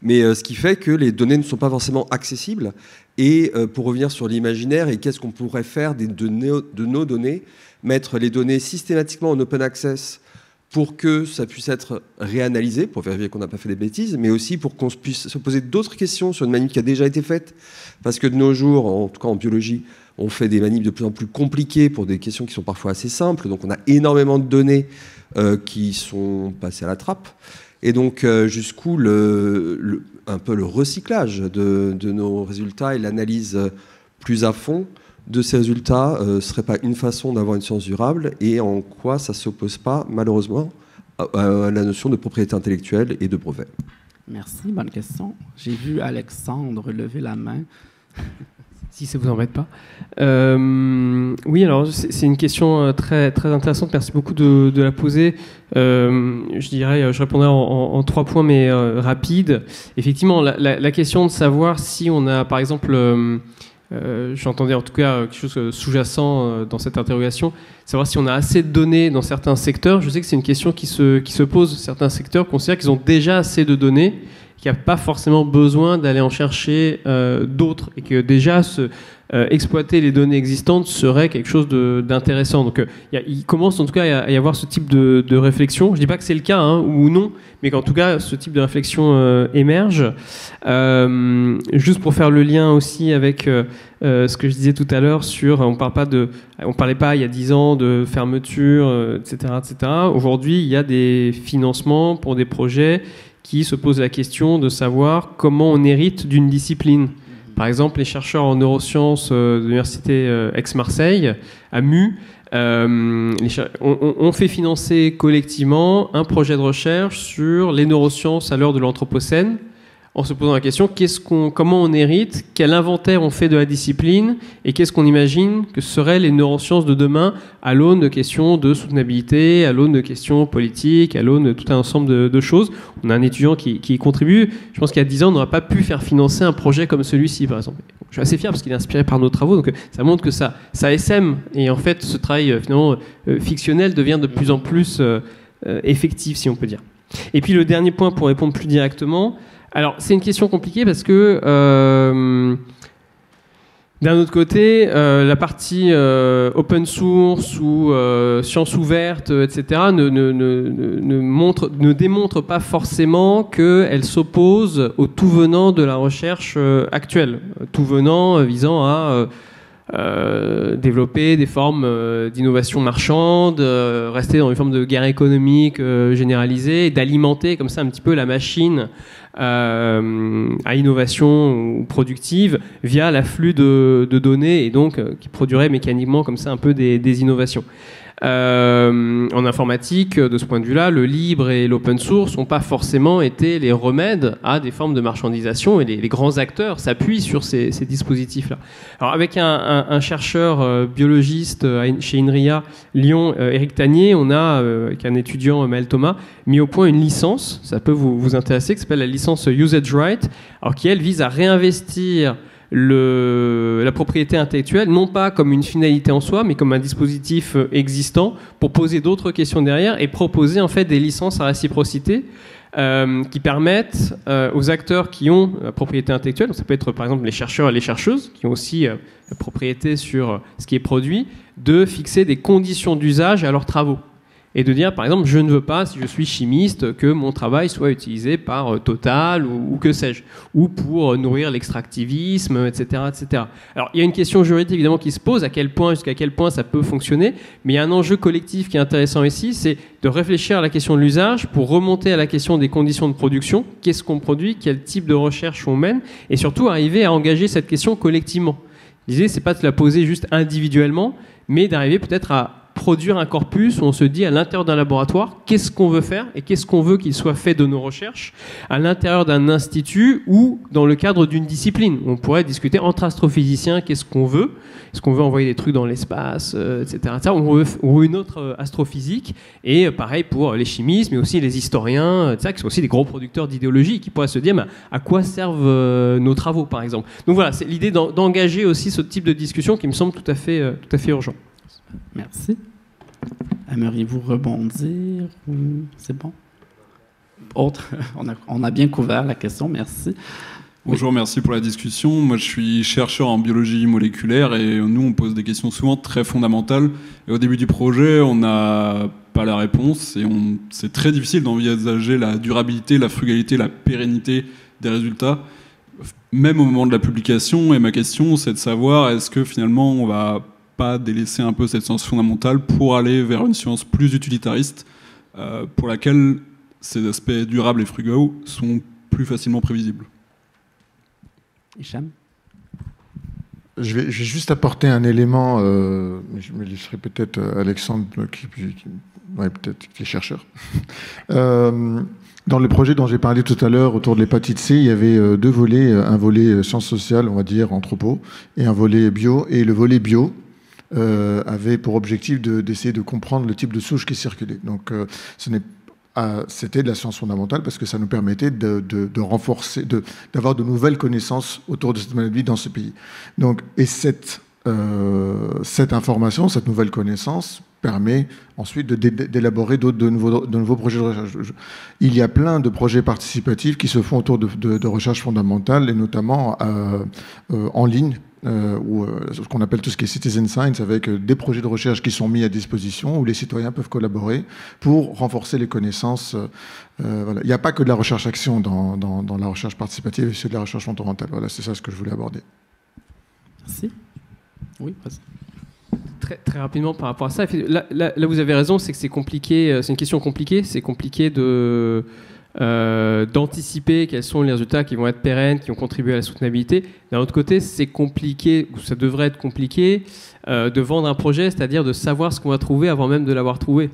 Mais ce qui fait que les données ne sont pas forcément accessibles. Et pour revenir sur l'imaginaire et qu'est-ce qu'on pourrait faire de nos données, mettre les données systématiquement en open access pour que ça puisse être réanalysé, pour vérifier qu'on n'a pas fait des bêtises, mais aussi pour qu'on puisse se poser d'autres questions sur une manip qui a déjà été faite. Parce que de nos jours, en tout cas en biologie, on fait des manips de plus en plus compliquées pour des questions qui sont parfois assez simples. Donc on a énormément de données qui sont passées à la trappe. Et donc jusqu'où un peu le recyclage de nos résultats et l'analyse plus à fond de ces résultats serait pas une façon d'avoir une science durable, et en quoi ça s'oppose pas malheureusement à la notion de propriété intellectuelle et de brevet. Merci, bonne question. J'ai vu Alexandre lever la main. Si ça vous embête pas. Oui, alors c'est une question très, très intéressante. Merci beaucoup de la poser. Je dirais, je répondrai en 3 points, mais rapides. Effectivement, la question de savoir si on a, par exemple, j'entendais en tout cas quelque chose sous-jacent dans cette interrogation, savoir si on a assez de données dans certains secteurs. Je sais que c'est une question qui se pose. Certains secteurs considèrent qu'ils ont déjà assez de données, qu'il n'y a pas forcément besoin d'aller en chercher d'autres, et que déjà exploiter les données existantes serait quelque chose d'intéressant. Donc il commence en tout cas à y avoir ce type de réflexion. Je ne dis pas que c'est le cas ou non, mais qu'en tout cas ce type de réflexion émerge. Juste pour faire le lien aussi avec ce que je disais tout à l'heure sur, on parlait pas il y a 10 ans de fermeture, etc., etc. Aujourd'hui, il y a des financements pour des projets qui se posent la question de savoir comment on hérite d'une discipline. Par exemple, les chercheurs en neurosciences de l'université Aix-Marseille, à MU, ont fait financer collectivement un projet de recherche sur les neurosciences à l'heure de l'Anthropocène, en se posant la question comment on hérite, quel inventaire on fait de la discipline, et qu'est-ce qu'on imagine que seraient les neurosciences de demain à l'aune de questions de soutenabilité, à l'aune de questions politiques, à l'aune de tout un ensemble de choses. On a un étudiant qui y contribue. Je pense qu'il y a 10 ans, on n'aurait pas pu faire financer un projet comme celui-ci, par exemple. Je suis assez fier parce qu'il est inspiré par nos travaux, donc ça montre que ça essaime, et en fait, ce travail finalement fictionnel devient de plus en plus effectif, si on peut dire. Et puis le dernier point, pour répondre plus directement, alors, c'est une question compliquée parce que, d'un autre côté, la partie open source ou science ouverte, etc., ne démontre pas forcément qu'elle s'oppose au tout venant de la recherche actuelle, tout venant visant à développer des formes d'innovation marchande, rester dans une forme de guerre économique généralisée, et d'alimenter comme ça un petit peu la machine à innovation ou productive via l'afflux de données, et donc qui produirait mécaniquement comme ça un peu des innovations. En informatique, de ce point de vue-là, le libre et l'open source n'ont pas forcément été les remèdes à des formes de marchandisation, et les grands acteurs s'appuient sur ces dispositifs-là. Alors avec un chercheur biologiste chez INRIA Lyon, Éric Tanier, on a, avec un étudiant, Maël Thomas, mis au point une licence, ça peut vous intéresser, qui s'appelle la licence Usage Right, alors qui, elle, vise à réinvestir la propriété intellectuelle, non pas comme une finalité en soi, mais comme un dispositif existant pour poser d'autres questions derrière et proposer en fait des licences à réciprocité qui permettent aux acteurs qui ont la propriété intellectuelle, donc ça peut être par exemple les chercheurs et les chercheuses qui ont aussi la propriété sur ce qui est produit, de fixer des conditions d'usage à leurs travaux. Et de dire, par exemple, je ne veux pas, si je suis chimiste, que mon travail soit utilisé par Total ou que sais-je, ou pour nourrir l'extractivisme, etc., etc. Alors, il y a une question juridique, évidemment, qui se pose, jusqu'à quel point ça peut fonctionner, mais il y a un enjeu collectif qui est intéressant ici, c'est de réfléchir à la question de l'usage pour remonter à la question des conditions de production, qu'est-ce qu'on produit, quel type de recherche on mène, et surtout arriver à engager cette question collectivement. L'idée, c'est pas de la poser juste individuellement, mais d'arriver peut-être à produire un corpus où on se dit à l'intérieur d'un laboratoire qu'est-ce qu'on veut faire et qu'est-ce qu'on veut qu'il soit fait de nos recherches à l'intérieur d'un institut ou dans le cadre d'une discipline. On pourrait discuter entre astrophysiciens qu'est-ce qu'on veut. Est-ce qu'on veut envoyer des trucs dans l'espace, etc. On veut une autre astrophysique, et pareil pour les chimistes, mais aussi les historiens, etc., qui sont aussi des gros producteurs d'idéologie, qui pourraient se dire mais à quoi servent nos travaux, par exemple. Donc voilà, c'est l'idée d'engager aussi ce type de discussion qui me semble tout à fait urgent. Merci. Aimeriez-vous rebondir ou c'est bon? Autre, on a bien couvert la question, merci. Bonjour, merci pour la discussion. Moi, je suis chercheur en biologie moléculaire et nous, on pose des questions souvent très fondamentales. Et au début du projet, on a pas la réponse, et c'est très difficile d'envisager la durabilité, la frugalité, la pérennité des résultats, même au moment de la publication. Et ma question, c'est de savoir, est-ce que finalement on va pas délaisser un peu cette science fondamentale pour aller vers une science plus utilitariste, pour laquelle ces aspects durables et frugaux sont plus facilement prévisibles. Hicham ? Je vais juste apporter un élément, je me laisserai peut-être Alexandre qui est chercheur. Dans le projet dont j'ai parlé tout à l'heure autour de l'hépatite C, il y avait deux volets, un volet sciences sociales, on va dire, anthropo, et un volet bio. Et le volet bio avait pour objectif d'essayer de comprendre le type de souche qui circulait. Donc c'était de la science fondamentale parce que ça nous permettait de renforcer, d'avoir de nouvelles connaissances autour de cette maladie dans ce pays. Donc, et cette information, cette nouvelle connaissance permet ensuite d'élaborer de nouveaux projets de recherche. Il y a plein de projets participatifs qui se font autour de recherche fondamentale, et notamment en ligne, ou ce qu'on appelle tout ce qui est citizen science, avec des projets de recherche qui sont mis à disposition, où les citoyens peuvent collaborer pour renforcer les connaissances. Voilà. Il n'y a pas que de la recherche-action dans la recherche participative, c'est de la recherche fondamentale. Voilà, c'est ça ce que je voulais aborder. Merci. Oui, vas-y. Très, très rapidement par rapport à ça, là vous avez raison, c'est que c'est compliqué, c'est une question compliquée, c'est compliqué d'anticiper quels sont les résultats qui vont être pérennes, qui vont contribuer à la soutenabilité. D'un autre côté, c'est compliqué, ou ça devrait être compliqué, de vendre un projet, c'est-à-dire de savoir ce qu'on va trouver avant même de l'avoir trouvé.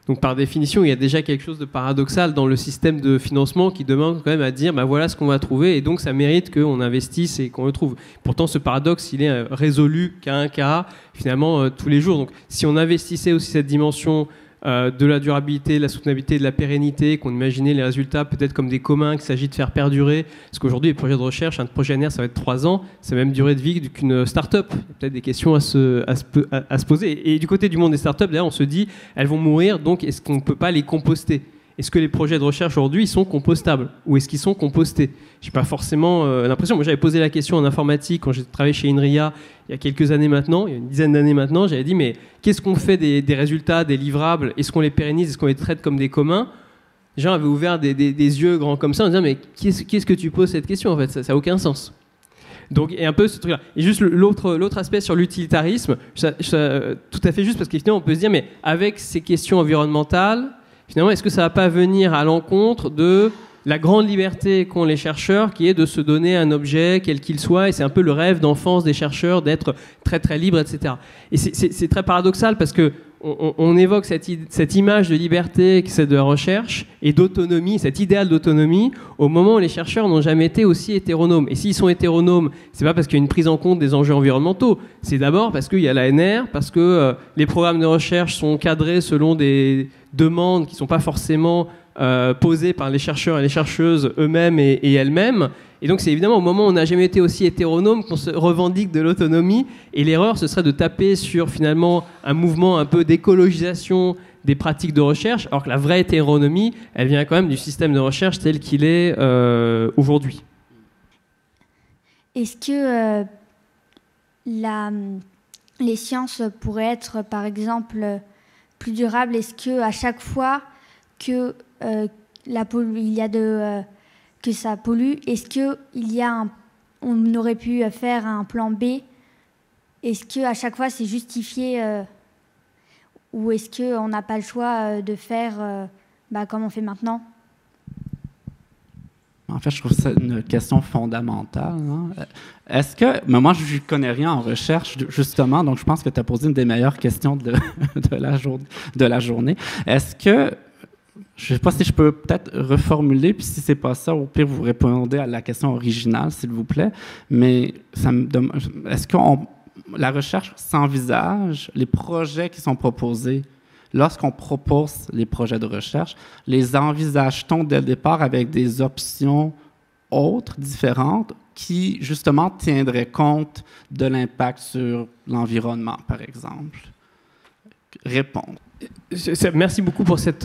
Donc par définition, il y a déjà quelque chose de paradoxal dans le système de financement qui demande quand même à dire voilà ce qu'on va trouver, et donc ça mérite qu'on investisse et qu'on le trouve. Pourtant, ce paradoxe, il est résolu cas un cas finalement tous les jours. Donc si on investissait aussi cette dimension de la durabilité, de la soutenabilité, de la pérennité, qu'on imaginait les résultats peut-être comme des communs qu'il s'agit de faire perdurer, parce qu'aujourd'hui les projets de recherche, un projet NR ça va être 3 ans, c'est même durée de vie qu'une start-up. Il y a peut-être des questions à se poser. Et du côté du monde des start-up, d'ailleurs, on se dit elles vont mourir, donc est-ce qu'on ne peut pas les composter ? Est-ce que les projets de recherche aujourd'hui ils sont compostables ou est-ce qu'ils sont compostés ? J'ai pas forcément l'impression. Moi, j'avais posé la question en informatique quand j'ai travaillé chez INRIA il y a quelques années maintenant, il y a une dizaine d'années maintenant. J'avais dit mais qu'est-ce qu'on fait des résultats, des livrables ? Est-ce qu'on les pérennise ? Est-ce qu'on les traite comme des communs ? Les gens avaient ouvert des yeux grands comme ça en disant mais qu'est-ce que tu poses cette question en fait ? Ça n'a aucun sens. Donc, et un peu ce truc-là. Et juste l'autre aspect sur l'utilitarisme, tout à fait juste parce qu'effectivement on peut se dire mais avec ces questions environnementales, finalement, est-ce que ça ne va pas venir à l'encontre de la grande liberté qu'ont les chercheurs, qui est de se donner un objet, quel qu'il soit, et c'est un peu le rêve d'enfance des chercheurs, d'être très très libre, etc. Et c'est très paradoxal parce qu'on évoque cette image de liberté, c'est de la recherche, et d'autonomie, cet idéal d'autonomie, au moment où les chercheurs n'ont jamais été aussi hétéronomes. Et s'ils sont hétéronomes, c'est pas parce qu'il y a une prise en compte des enjeux environnementaux, c'est d'abord parce qu'il y a l'ANR, parce que les programmes de recherche sont cadrés selon des demandes qui ne sont pas forcément posées par les chercheurs et les chercheuses eux-mêmes et elles-mêmes. Et donc c'est évidemment au moment où on n'a jamais été aussi hétéronome qu'on se revendique de l'autonomie, et l'erreur ce serait de taper sur finalement un mouvement un peu d'écologisation des pratiques de recherche, alors que la vraie hétéronomie, elle vient quand même du système de recherche tel qu'il est aujourd'hui. Est-ce que les sciences pourraient être par exemple plus durables? Est-ce qu'à chaque fois que que ça pollue, est-ce qu'on aurait pu faire un plan B? Est-ce qu'à chaque fois c'est justifié ou est-ce qu'on n'a pas le choix de faire comme on fait maintenant? En fait, je trouve ça une question fondamentale. Est-ce que... Mais moi, je ne connais rien en recherche, justement, donc je pense que tu as posé une des meilleures questions de la journée. Est-ce que... Je ne sais pas si je peux peut-être reformuler, puis si ce n'est pas ça, au pire, vous répondez à la question originale, s'il vous plaît. Mais est-ce que la recherche s'envisage, les projets qui sont proposés, lorsqu'on propose les projets de recherche, les envisage-t-on dès le départ avec des options autres, différentes, qui, justement, tiendraient compte de l'impact sur l'environnement, par exemple? Répondre. Merci beaucoup pour cette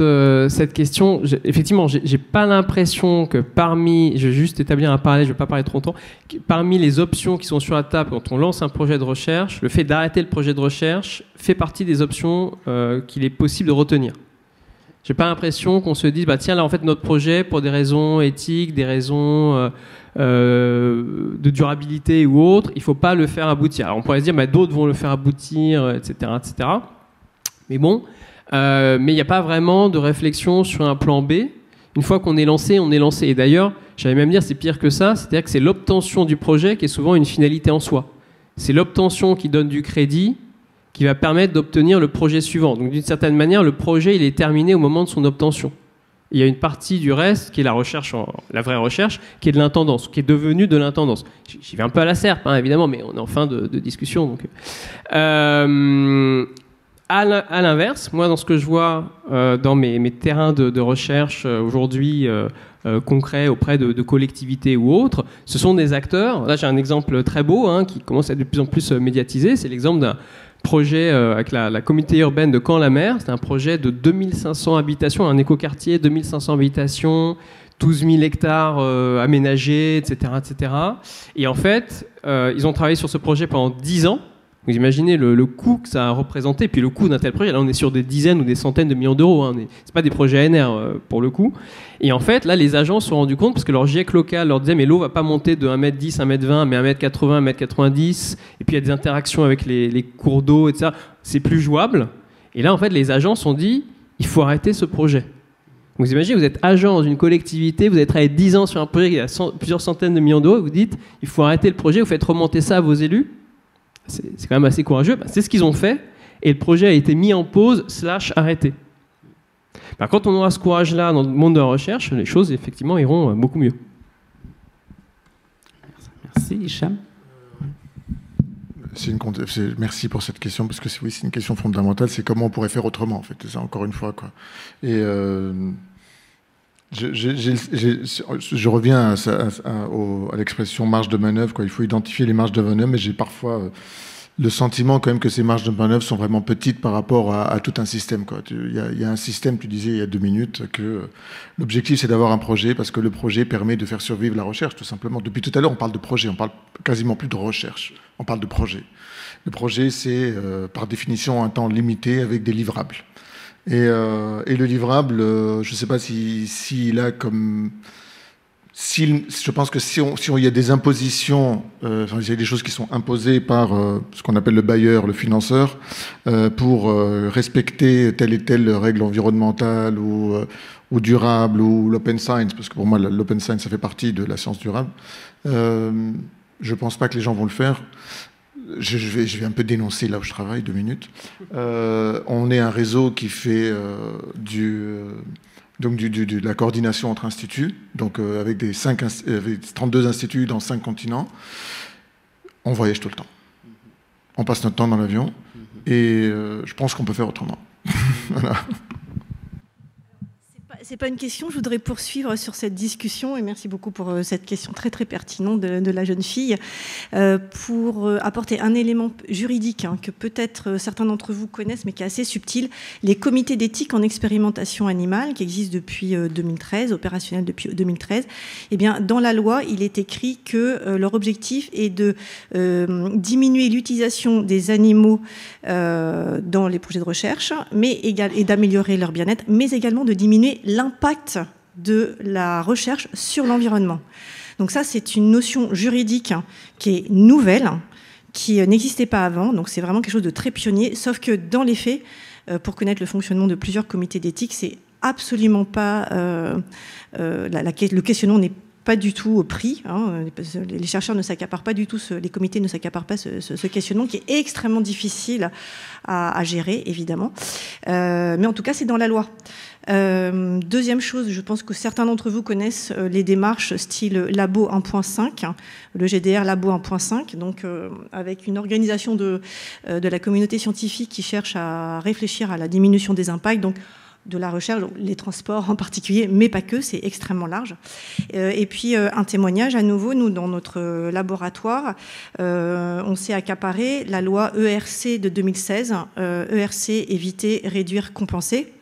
question. Effectivement, j'ai pas l'impression que je vais juste établir un parallèle, je vais pas parler trop longtemps, parmi les options qui sont sur la table quand on lance un projet de recherche, le fait d'arrêter le projet de recherche fait partie des options qu'il est possible de retenir. J'ai pas l'impression qu'on se dise, bah tiens, là en fait notre projet, pour des raisons éthiques, des raisons de durabilité ou autres, il faut pas le faire aboutir. Alors on pourrait se dire, bah, d'autres vont le faire aboutir, etc., etc. Mais bon, mais il n'y a pas vraiment de réflexion sur un plan B. Une fois qu'on est lancé, on est lancé. Et d'ailleurs, j'allais même dire, c'est pire que ça, c'est-à-dire que c'est l'obtention du projet qui est souvent une finalité en soi. C'est l'obtention qui donne du crédit, qui va permettre d'obtenir le projet suivant. Donc d'une certaine manière, le projet il est terminé au moment de son obtention. Il y a une partie du reste qui est la recherche, la vraie recherche, qui est de l'intendance, qui est devenue de l'intendance. J'y vais un peu à la serpe, hein, évidemment, mais on est en fin de discussion. Donc. À l'inverse, moi, dans ce que je vois dans mes terrains de recherche aujourd'hui concrets auprès de collectivités ou autres, ce sont des acteurs. Là, j'ai un exemple très beau qui commence à être de plus en plus médiatisé. C'est l'exemple d'un projet avec la communauté urbaine de Caen-la-Mer. C'est un projet de 2500 habitations, un écoquartier, 2500 habitations, 12 000 hectares aménagés, etc., etc. Et en fait, ils ont travaillé sur ce projet pendant 10 ans. Vous imaginez le coût que ça a représenté, puis le coût d'un tel projet. Là, on est sur des dizaines ou des centaines de millions d'euros. C'est pas des projets ANR pour le coup. Et en fait, là, les agents se sont rendus compte, parce que leur GIEC local leur disait, mais l'eau va pas monter de 1m10, 1m20, mais 1m80, 1m90. Et puis il y a des interactions avec les cours d'eau, etc. C'est plus jouable. Et là, en fait, les agents se sont dit, il faut arrêter ce projet. Vous imaginez, vous êtes agent dans une collectivité, vous avez travaillé 10 ans sur un projet qui a plusieurs centaines de millions d'euros, et vous dites, il faut arrêter le projet, vous faites remonter ça à vos élus. C'est quand même assez courageux. C'est ce qu'ils ont fait, et le projet a été mis en pause / arrêté. Quand on aura ce courage-là dans le monde de la recherche, les choses effectivement iront beaucoup mieux. Merci, Hicham. Merci pour cette question, parce que c'est une question fondamentale, c'est comment on pourrait faire autrement, en fait. C'est ça, encore une fois, quoi. Et je reviens à l'expression marge de manœuvre, quoi. Il faut identifier les marges de manœuvre, mais j'ai parfois le sentiment quand même que ces marges de manœuvre sont vraiment petites par rapport à tout un système, quoi. Il y a un système, tu disais il y a 2 minutes, que l'objectif c'est d'avoir un projet, parce que le projet permet de faire survivre la recherche, tout simplement. Depuis tout à l'heure, on parle de projet, on parle quasiment plus de recherche, on parle de projet. Le projet, c'est par définition un temps limité avec des livrables. Et le livrable, je ne sais pas s'il a comme... je pense que si il y a des impositions, il y a des choses qui sont imposées par ce qu'on appelle le bailleur, le financeur, pour respecter telle et telle règle environnementale ou durable, ou l'open science, parce que pour moi l'open science ça fait partie de la science durable, je ne pense pas que les gens vont le faire. Je vais un peu dénoncer là où je travaille, 2 minutes. On est un réseau qui fait de la coordination entre instituts, donc avec 32 instituts dans 5 continents. On voyage tout le temps. On passe notre temps dans l'avion, et je pense qu'on peut faire autrement. Voilà. C'est pas une question, je voudrais poursuivre sur cette discussion, et merci beaucoup pour cette question très très pertinente de la jeune fille, pour apporter un élément juridique que peut-être certains d'entre vous connaissent, mais qui est assez subtil. Les comités d'éthique en expérimentation animale, qui existent depuis 2013, opérationnels depuis 2013, eh bien, dans la loi, il est écrit que leur objectif est de diminuer l'utilisation des animaux dans les projets de recherche, et d'améliorer leur bien-être, mais également de diminuer l'impact de la recherche sur l'environnement. Donc ça, c'est une notion juridique qui est nouvelle, qui n'existait pas avant, donc c'est vraiment quelque chose de très pionnier, sauf que dans les faits, pour connaître le fonctionnement de plusieurs comités d'éthique, c'est absolument pas... le questionnement n'est pas du tout pris. Les chercheurs ne s'accaparent pas du tout, les comités ne s'accaparent pas ce questionnement qui est extrêmement difficile à gérer, évidemment. Mais en tout cas, c'est dans la loi. Deuxième chose, je pense que certains d'entre vous connaissent les démarches style Labo 1.5, le GDR Labo 1.5, donc avec une organisation de la communauté scientifique qui cherche à réfléchir à la diminution des impacts, donc de la recherche, les transports en particulier, mais pas que, c'est extrêmément large. Et puis un témoignage, à nouveau, nous, dans notre laboratoire, on s'est accaparé la loi ERC de 2016, ERC éviter, réduire, compenser,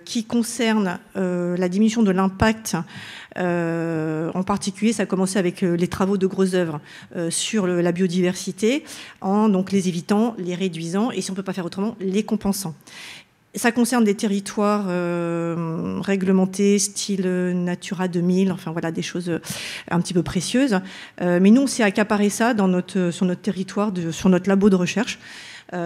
qui concerne la diminution de l'impact. En particulier, ça a commencé avec les travaux de grosses œuvres sur la biodiversité, en donc les évitant, les réduisant, et si on ne peut pas faire autrement, les compensant. Ça concerne des territoires réglementés, style Natura 2000, enfin voilà, des choses un petit peu précieuses. Mais nous, on s'est accaparé ça sur notre territoire, sur notre labo de recherche,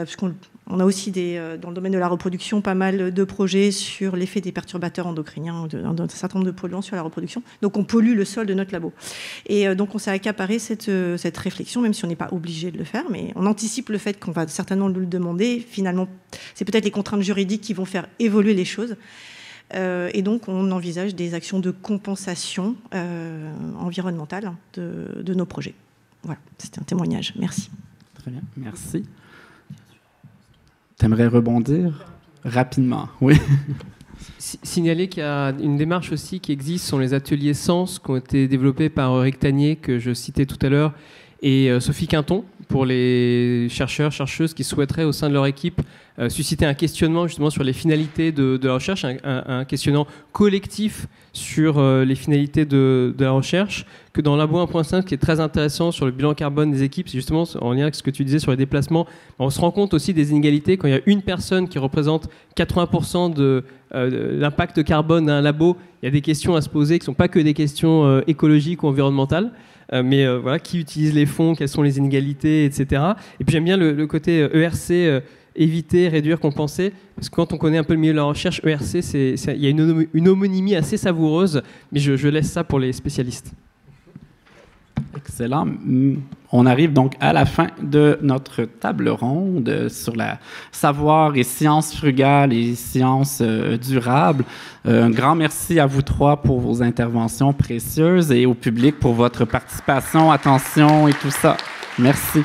puisqu'on a aussi dans le domaine de la reproduction pas mal de projets sur l'effet des perturbateurs endocriniens, d'un certain nombre de polluants sur la reproduction. Donc on pollue le sol de notre labo. Et donc on s'est accaparé cette réflexion, même si on n'est pas obligé de le faire, mais on anticipe le fait qu'on va certainement nous le demander. Finalement, c'est peut-être les contraintes juridiques qui vont faire évoluer les choses. Et donc on envisage des actions de compensation environnementale de nos projets. Voilà, c'était un témoignage. Merci. Très bien, merci. T'aimerais rebondir rapidement? Oui. Signaler qu'il y a une démarche aussi qui existe, sont les ateliers Sens qui ont été développés par Rick Tanier, que je citais tout à l'heure, et Sophie Quinton, pour les chercheurs, chercheuses qui souhaiteraient au sein de leur équipe susciter un questionnement justement sur les finalités de la recherche, un questionnement collectif sur les finalités de la recherche, que dans Labo 1.5, ce qui est très intéressant sur le bilan carbone des équipes, c'est justement en lien avec ce que tu disais sur les déplacements, on se rend compte aussi des inégalités quand il y a une personne qui représente 80% de l'impact carbone d'un labo. Il y a des questions à se poser qui ne sont pas que des questions écologiques ou environnementales. Mais voilà, qui utilise les fonds, quelles sont les inégalités, etc. Et puis j'aime bien le côté ERC, éviter, réduire, compenser, parce que quand on connaît un peu le milieu de la recherche, ERC, il y a une homonymie assez savoureuse, mais je laisse ça pour les spécialistes. Excellent. On arrive donc à la fin de notre table ronde sur la savoir et sciences frugales et sciences durables. Un grand merci à vous trois pour vos interventions précieuses et au public pour votre participation, attention et tout ça. Merci.